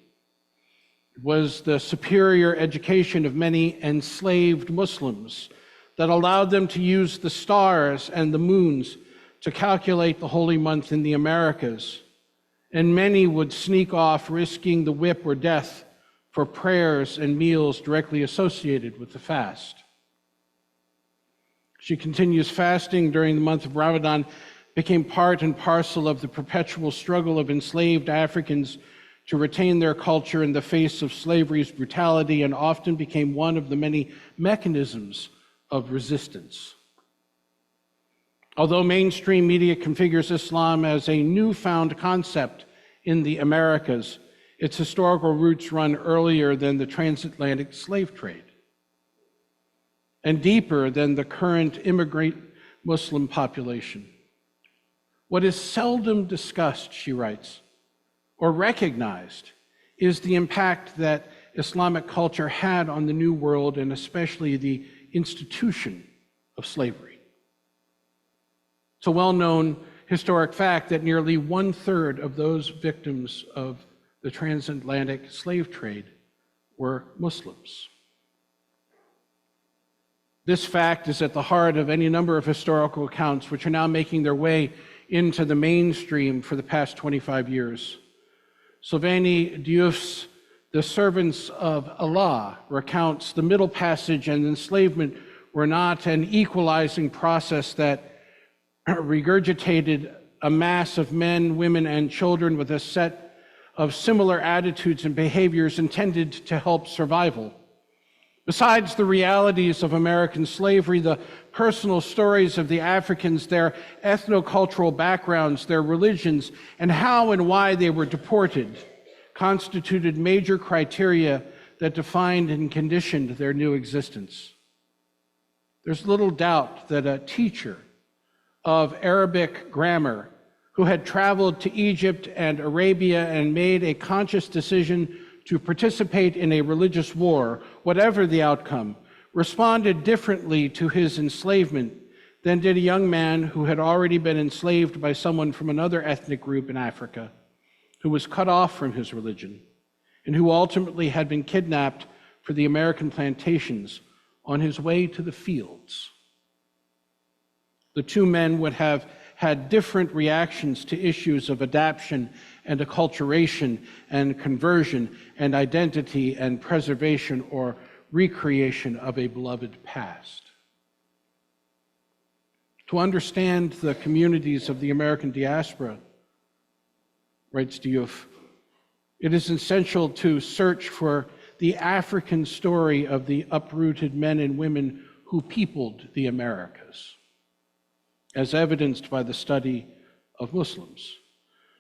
It was the superior education of many enslaved Muslims that allowed them to use the stars and the moons to calculate the holy month in the Americas, and many would sneak off, risking the whip or death for prayers and meals directly associated with the fast. She continues, fasting during the month of Ramadan became part and parcel of the perpetual struggle of enslaved Africans to retain their culture in the face of slavery's brutality, and often became one of the many mechanisms of resistance. Although mainstream media configures Islam as a newfound concept in the Americas, its historical roots run earlier than the transatlantic slave trade and deeper than the current immigrant Muslim population. What is seldom discussed, she writes, or recognized, is the impact that Islamic culture had on the New World, and especially the institution of slavery. It's a well-known historic fact that nearly 1/3 of those victims of the transatlantic slave trade were Muslims. This fact is at the heart of any number of historical accounts which are now making their way into the mainstream for the past 25 years. Sylvanie Diouf's The Servants of Allah recounts the Middle Passage and enslavement were not an equalizing process that regurgitated a mass of men, women, and children with a set of similar attitudes and behaviors intended to help survival. Besides the realities of American slavery, the personal stories of the Africans, their ethnocultural backgrounds, their religions, and how and why they were deported constituted major criteria that defined and conditioned their new existence. There's little doubt that a teacher of Arabic grammar who had traveled to Egypt and Arabia and made a conscious decision to participate in a religious war, whatever the outcome, responded differently to his enslavement than did a young man who had already been enslaved by someone from another ethnic group in Africa, who was cut off from his religion, and who ultimately had been kidnapped for the American plantations on his way to the fields. The two men would have had different reactions to issues of adaptation and acculturation and conversion and identity and preservation or recreation of a beloved past. To understand the communities of the American diaspora, writes Diouf, it is essential to search for the African story of the uprooted men and women who peopled the Americas, as evidenced by the study of Muslims,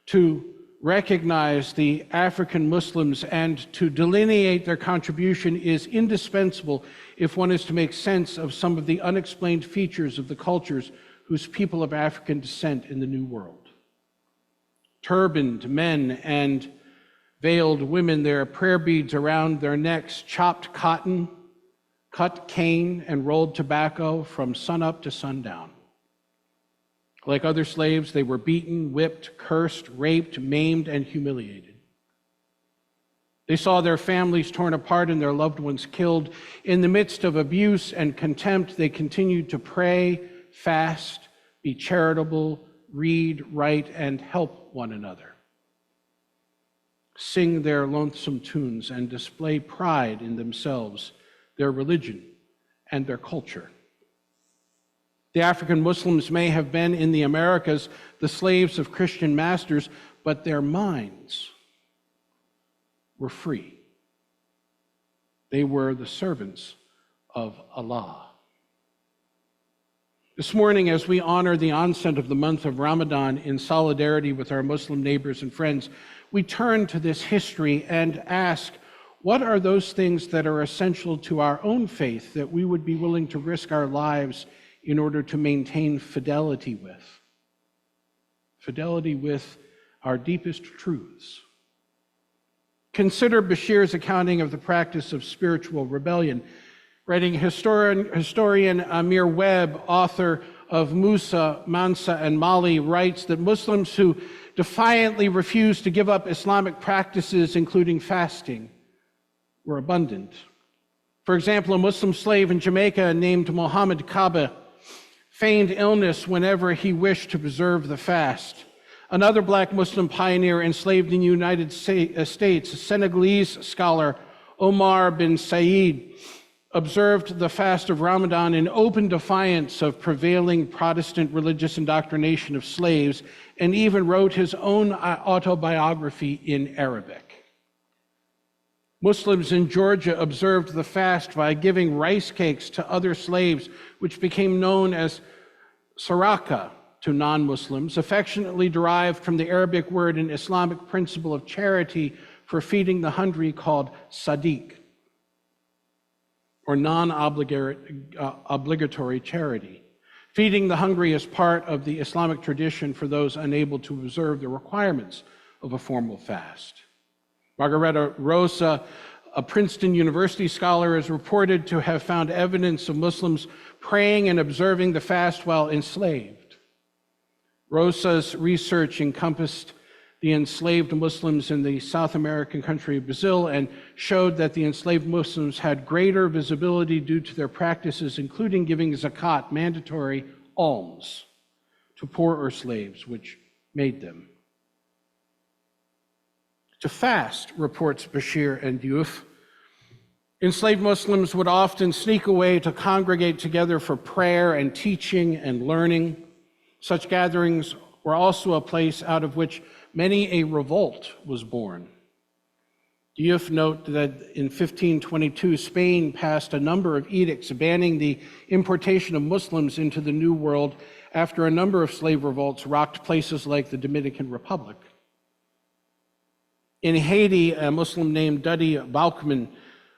to recognize the African Muslims and to delineate their contribution is indispensable if one is to make sense of some of the unexplained features of the cultures whose people of African descent in the New World. Turbaned men and veiled women, their prayer beads around their necks, chopped cotton, cut cane, and rolled tobacco from sunup to sundown. Like other slaves, they were beaten, whipped, cursed, raped, maimed, and humiliated. They saw their families torn apart and their loved ones killed. In the midst of abuse and contempt, they continued to pray, fast, be charitable, read, write, and help one another. Sing their lonesome tunes and display pride in themselves, their religion, and their culture. The African Muslims may have been in the Americas the slaves of Christian masters, but their minds were free. They were the servants of Allah. This morning, as we honor the onset of the month of Ramadan in solidarity with our Muslim neighbors and friends, we turn to this history and ask, what are those things that are essential to our own faith that we would be willing to risk our lives in order to maintain fidelity with? Fidelity with our deepest truths. Consider Bashir's accounting of the practice of spiritual rebellion. Writing historian Amir Webb, author of Musa, Mansa, and Mali, writes that Muslims who defiantly refused to give up Islamic practices, including fasting, were abundant. For example, a Muslim slave in Jamaica named Mohammed Kaaba feigned illness whenever he wished to preserve the fast. Another black Muslim pioneer enslaved in the United States, a Senegalese scholar, Omar bin Said, observed the fast of Ramadan in open defiance of prevailing Protestant religious indoctrination of slaves, and even wrote his own autobiography in Arabic. Muslims in Georgia observed the fast by giving rice cakes to other slaves, which became known as saraka to non-Muslims, affectionately derived from the Arabic word and Islamic principle of charity for feeding the hungry called sadiq, or non-obligatory charity. Feeding the hungry is part of the Islamic tradition for those unable to observe the requirements of a formal fast. Margareta Rosa, a Princeton University scholar, is reported to have found evidence of Muslims praying and observing the fast while enslaved. Rosa's research encompassed the enslaved Muslims in the South American country of Brazil and showed that the enslaved Muslims had greater visibility due to their practices, including giving zakat, mandatory alms, to poorer slaves, which made them. To fast, reports Bashir and Diouf, enslaved Muslims would often sneak away to congregate together for prayer and teaching and learning. Such gatherings were also a place out of which many a revolt was born. Diouf note that in 1522, Spain passed a number of edicts banning the importation of Muslims into the New World after a number of slave revolts rocked places like the Dominican Republic. In Haiti, a Muslim named Duddy Balkman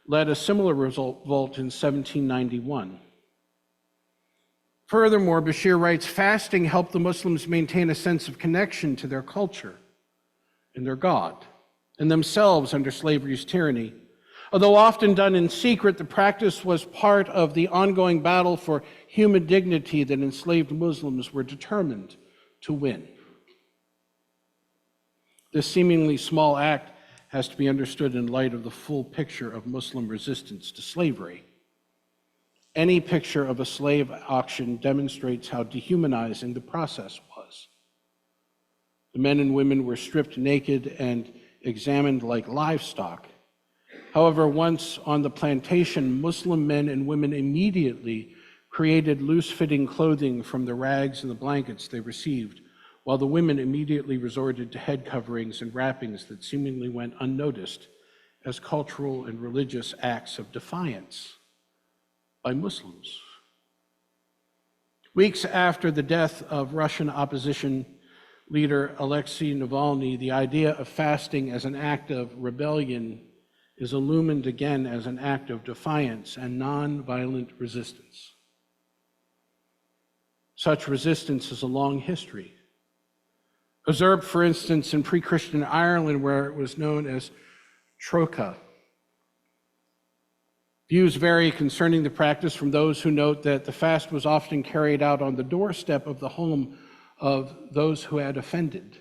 led a similar revolt in 1791. Furthermore, Bashir writes, fasting helped the Muslims maintain a sense of connection to their culture and their God and themselves under slavery's tyranny. Although often done in secret, the practice was part of the ongoing battle for human dignity that enslaved Muslims were determined to win. This seemingly small act has to be understood in light of the full picture of Muslim resistance to slavery. Any picture of a slave auction demonstrates how dehumanizing the process was. The men and women were stripped naked and examined like livestock. However, once on the plantation, Muslim men and women immediately created loose-fitting clothing from the rags and the blankets they received, while the women immediately resorted to head coverings and wrappings that seemingly went unnoticed as cultural and religious acts of defiance by Muslims. Weeks after the death of Russian opposition leader Alexei Navalny, the idea of fasting as an act of rebellion is illumined again as an act of defiance and nonviolent resistance. Such resistance has a long history. Observed, for instance, in pre-Christian Ireland, where it was known as trocha. Views vary concerning the practice from those who note that the fast was often carried out on the doorstep of the home of those who had offended.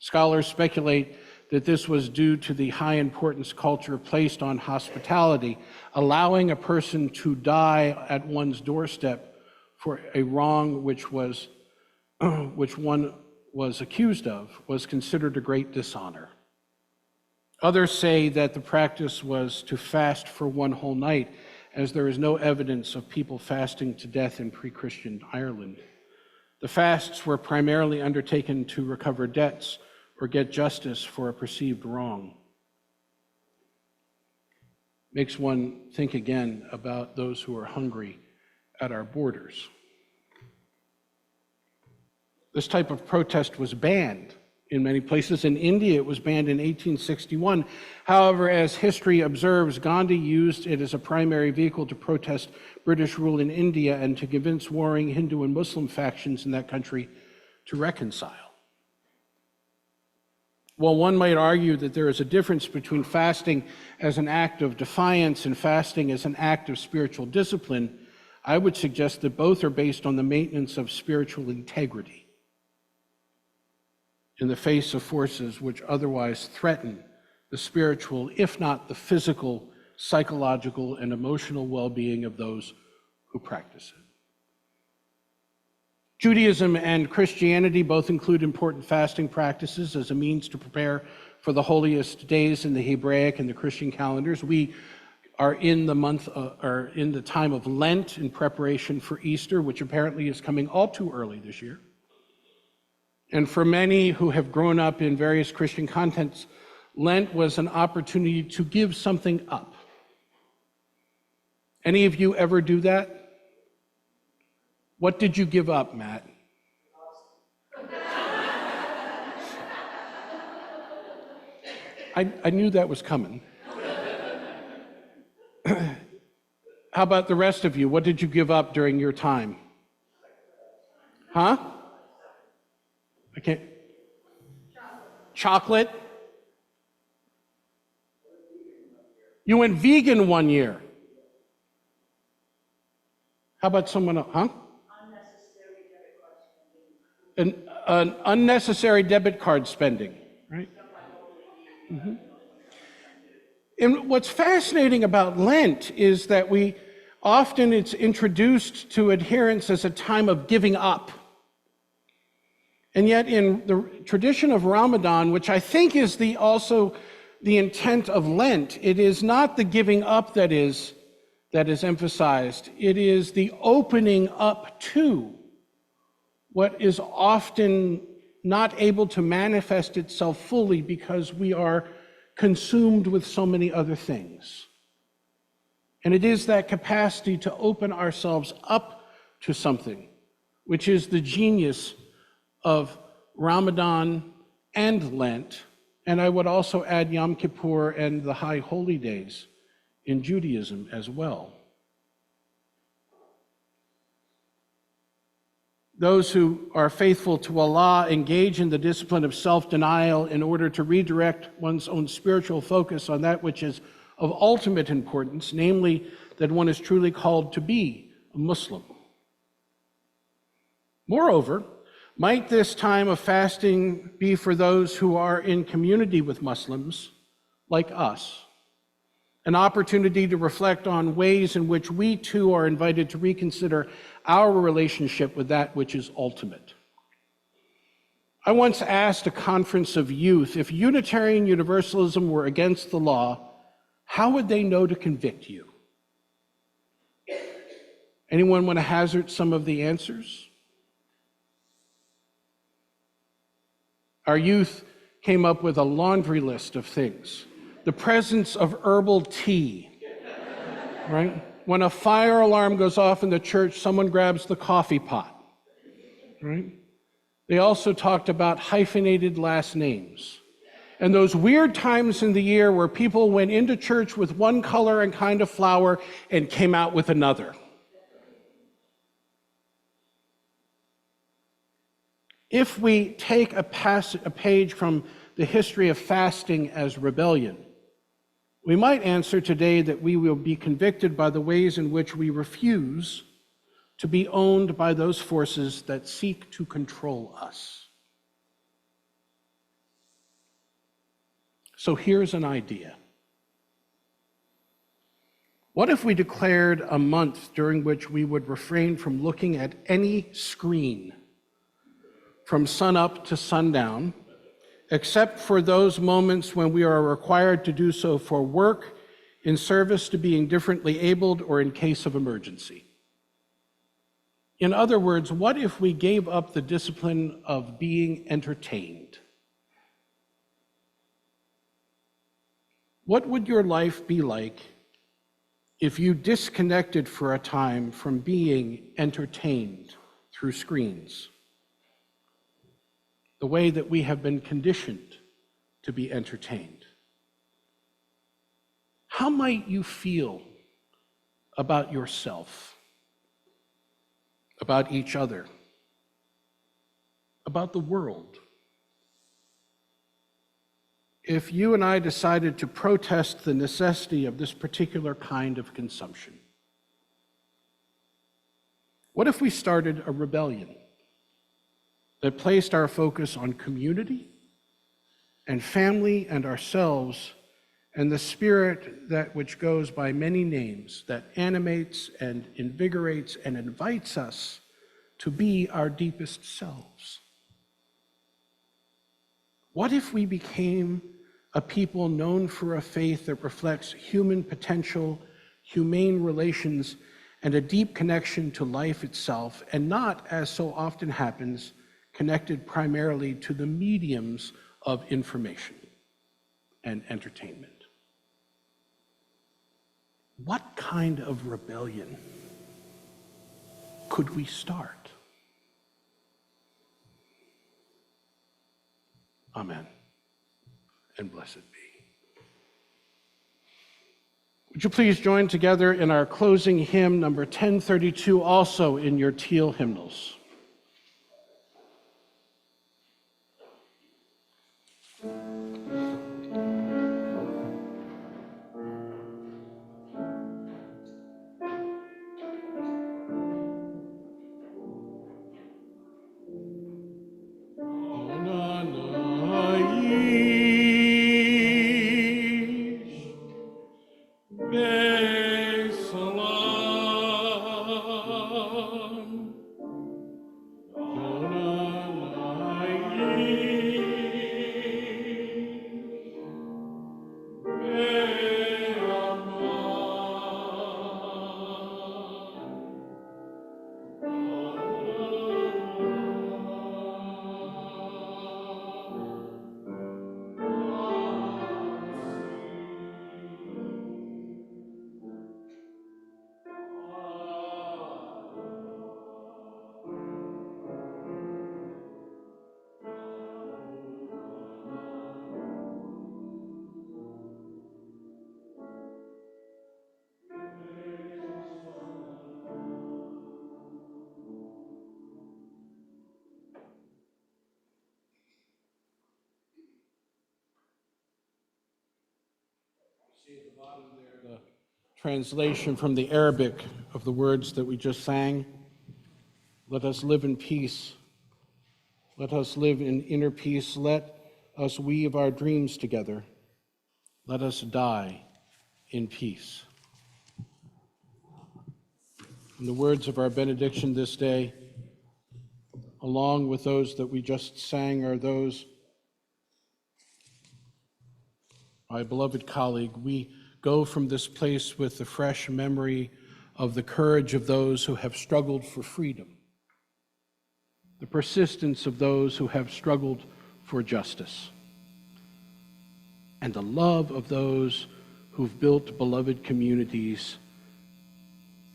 Scholars speculate that this was due to the high importance culture placed on hospitality, allowing a person to die at one's doorstep for a wrong which one was accused of was considered a great dishonor. Others say that the practice was to fast for one whole night, as there is no evidence of people fasting to death in pre-Christian Ireland. The fasts were primarily undertaken to recover debts or get justice for a perceived wrong. Makes one think again about those who are hungry at our borders. This type of protest was banned in many places. In India, it was banned in 1861. However, as history observes, Gandhi used it as a primary vehicle to protest British rule in India and to convince warring Hindu and Muslim factions in that country to reconcile. While one might argue that there is a difference between fasting as an act of defiance and fasting as an act of spiritual discipline, I would suggest that both are based on the maintenance of spiritual integrity in the face of forces which otherwise threaten the spiritual, if not the physical, psychological, and emotional well-being of those who practice it. Judaism and Christianity both include important fasting practices as a means to prepare for the holiest days in the Hebraic and the Christian calendars. We are in the time of Lent in preparation for Easter, which apparently is coming all too early this year. And for many who have grown up in various Christian contexts, Lent was an opportunity to give something up. Any of you ever do that? What did you give up, Matt? I knew that was coming. How about the rest of you? What did you give up during your time? Huh? I can't. Chocolate? You went vegan one year. How about someone else? Huh? An unnecessary debit card spending, right? Mm-hmm. And what's fascinating about Lent is that it's introduced to adherents as a time of giving up. And yet in the tradition of Ramadan, which I think is also the intent of Lent, it is not the giving up that is emphasized. It is the opening up to what is often not able to manifest itself fully because we are consumed with so many other things. And it is that capacity to open ourselves up to something, which is the genius of Ramadan and Lent, and I would also add Yom Kippur and the High Holy Days in Judaism as well. Those who are faithful to Allah engage in the discipline of self-denial in order to redirect one's own spiritual focus on that which is of ultimate importance, namely that one is truly called to be a Muslim. Moreover, might this time of fasting be for those who are in community with Muslims, like us, an opportunity to reflect on ways in which we too are invited to reconsider our relationship with that which is ultimate. I once asked a conference of youth, if Unitarian Universalism were against the law, how would they know to convict you? Anyone want to hazard some of the answers? Our youth came up with a laundry list of things. The presence of herbal tea, right? When a fire alarm goes off in the church, someone grabs the coffee pot, right? They also talked about hyphenated last names and those weird times in the year where people went into church with one color and kind of flower and came out with another. If we take a page from the history of fasting as rebellion, we might answer today that we will be convicted by the ways in which we refuse to be owned by those forces that seek to control us. So here's an idea. What if we declared a month during which we would refrain from looking at any screen from sunup to sundown, except for those moments when we are required to do so for work, in service to being differently abled, or in case of emergency? In other words, what if we gave up the discipline of being entertained? What would your life be like if you disconnected for a time from being entertained through screens, the way that we have been conditioned to be entertained? How might you feel about yourself, about each other, about the world, if you and I decided to protest the necessity of this particular kind of consumption? What if we started a rebellion that placed our focus on community and family and ourselves and the spirit that which goes by many names, that animates and invigorates and invites us to be our deepest selves? What if we became a people known for a faith that reflects human potential, humane relations, and a deep connection to life itself, and not, as so often happens, connected primarily to the mediums of information and entertainment? What kind of rebellion could we start? Amen, and blessed be. Would you please join together in our closing hymn, number 1032, also in your teal hymnals. See at the bottom there the translation from the Arabic of the words that we just sang. Let us live in peace. Let us live in inner peace. Let us weave our dreams together. Let us die in peace. And the words of our benediction this day, along with those that we just sang, are those, my beloved colleague, we go from this place with the fresh memory of the courage of those who have struggled for freedom, the persistence of those who have struggled for justice, and the love of those who've built beloved communities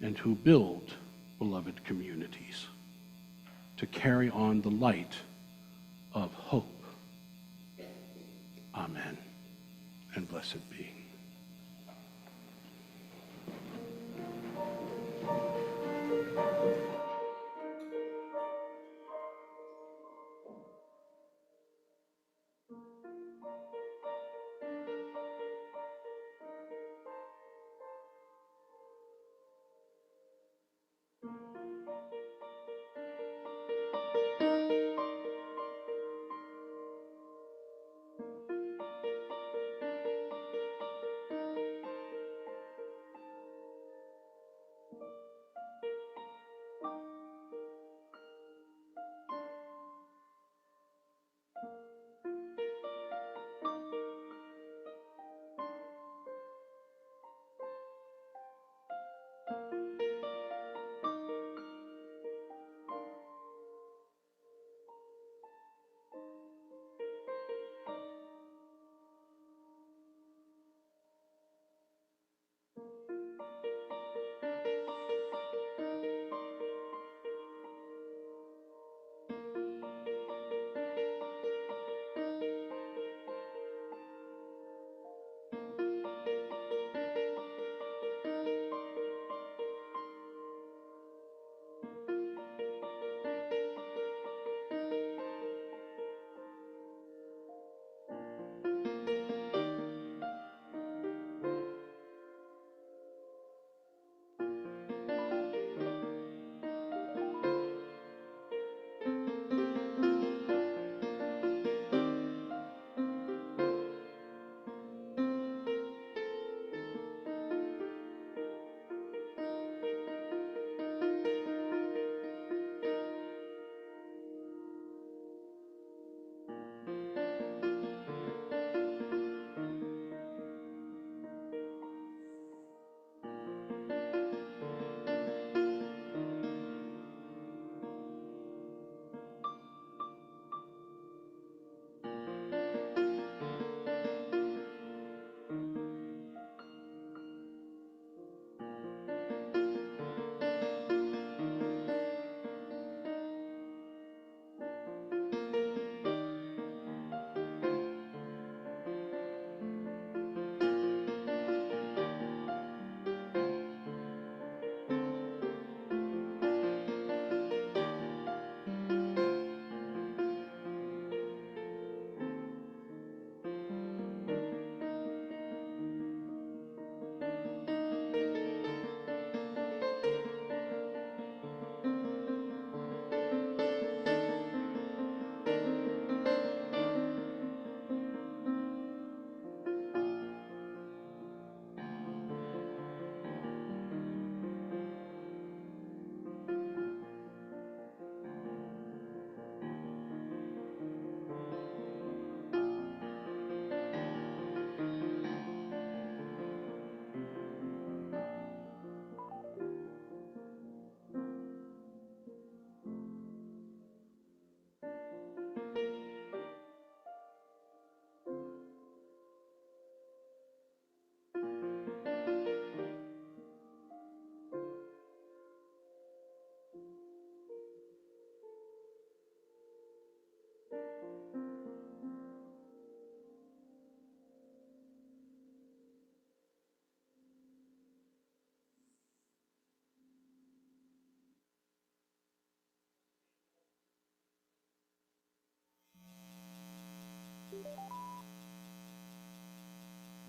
and who build beloved communities to carry on the light hope. Amen, and blessed be.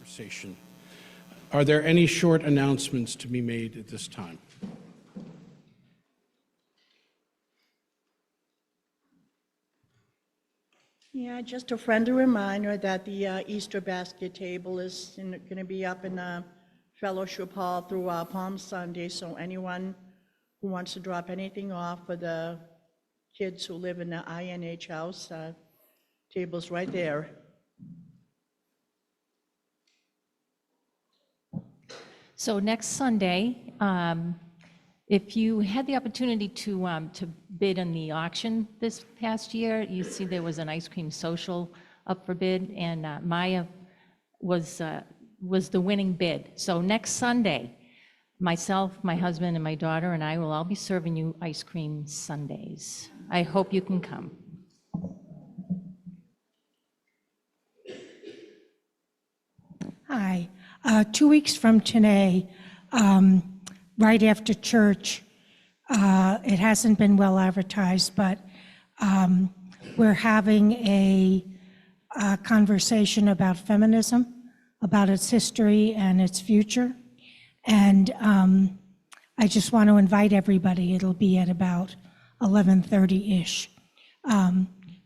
Conversation. Are there any short announcements to be made at this time? Yeah, just a friendly reminder that the Easter basket table is going to be up in the fellowship hall through Palm Sunday, so anyone who wants to drop anything off for the kids who live in the INH house, table's right there. So next Sunday, if you had the opportunity to bid in the auction this past year, you see there was an ice cream social up for bid, and Maya was the winning bid. So next Sunday, myself, my husband, and my daughter and I will all be serving you ice cream sundaes. I hope you can come. 2 weeks from today, right after church, it hasn't been well advertised, but we're having a conversation about feminism, about its history and its future. And I just want to invite everybody. It'll be at about 11:30-ish.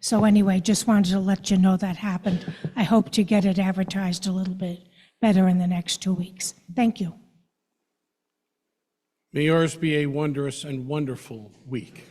So anyway, just wanted to let you know that happened. I hope to get it advertised a little bit better in the next 2 weeks. Thank you. May yours be a wondrous and wonderful week.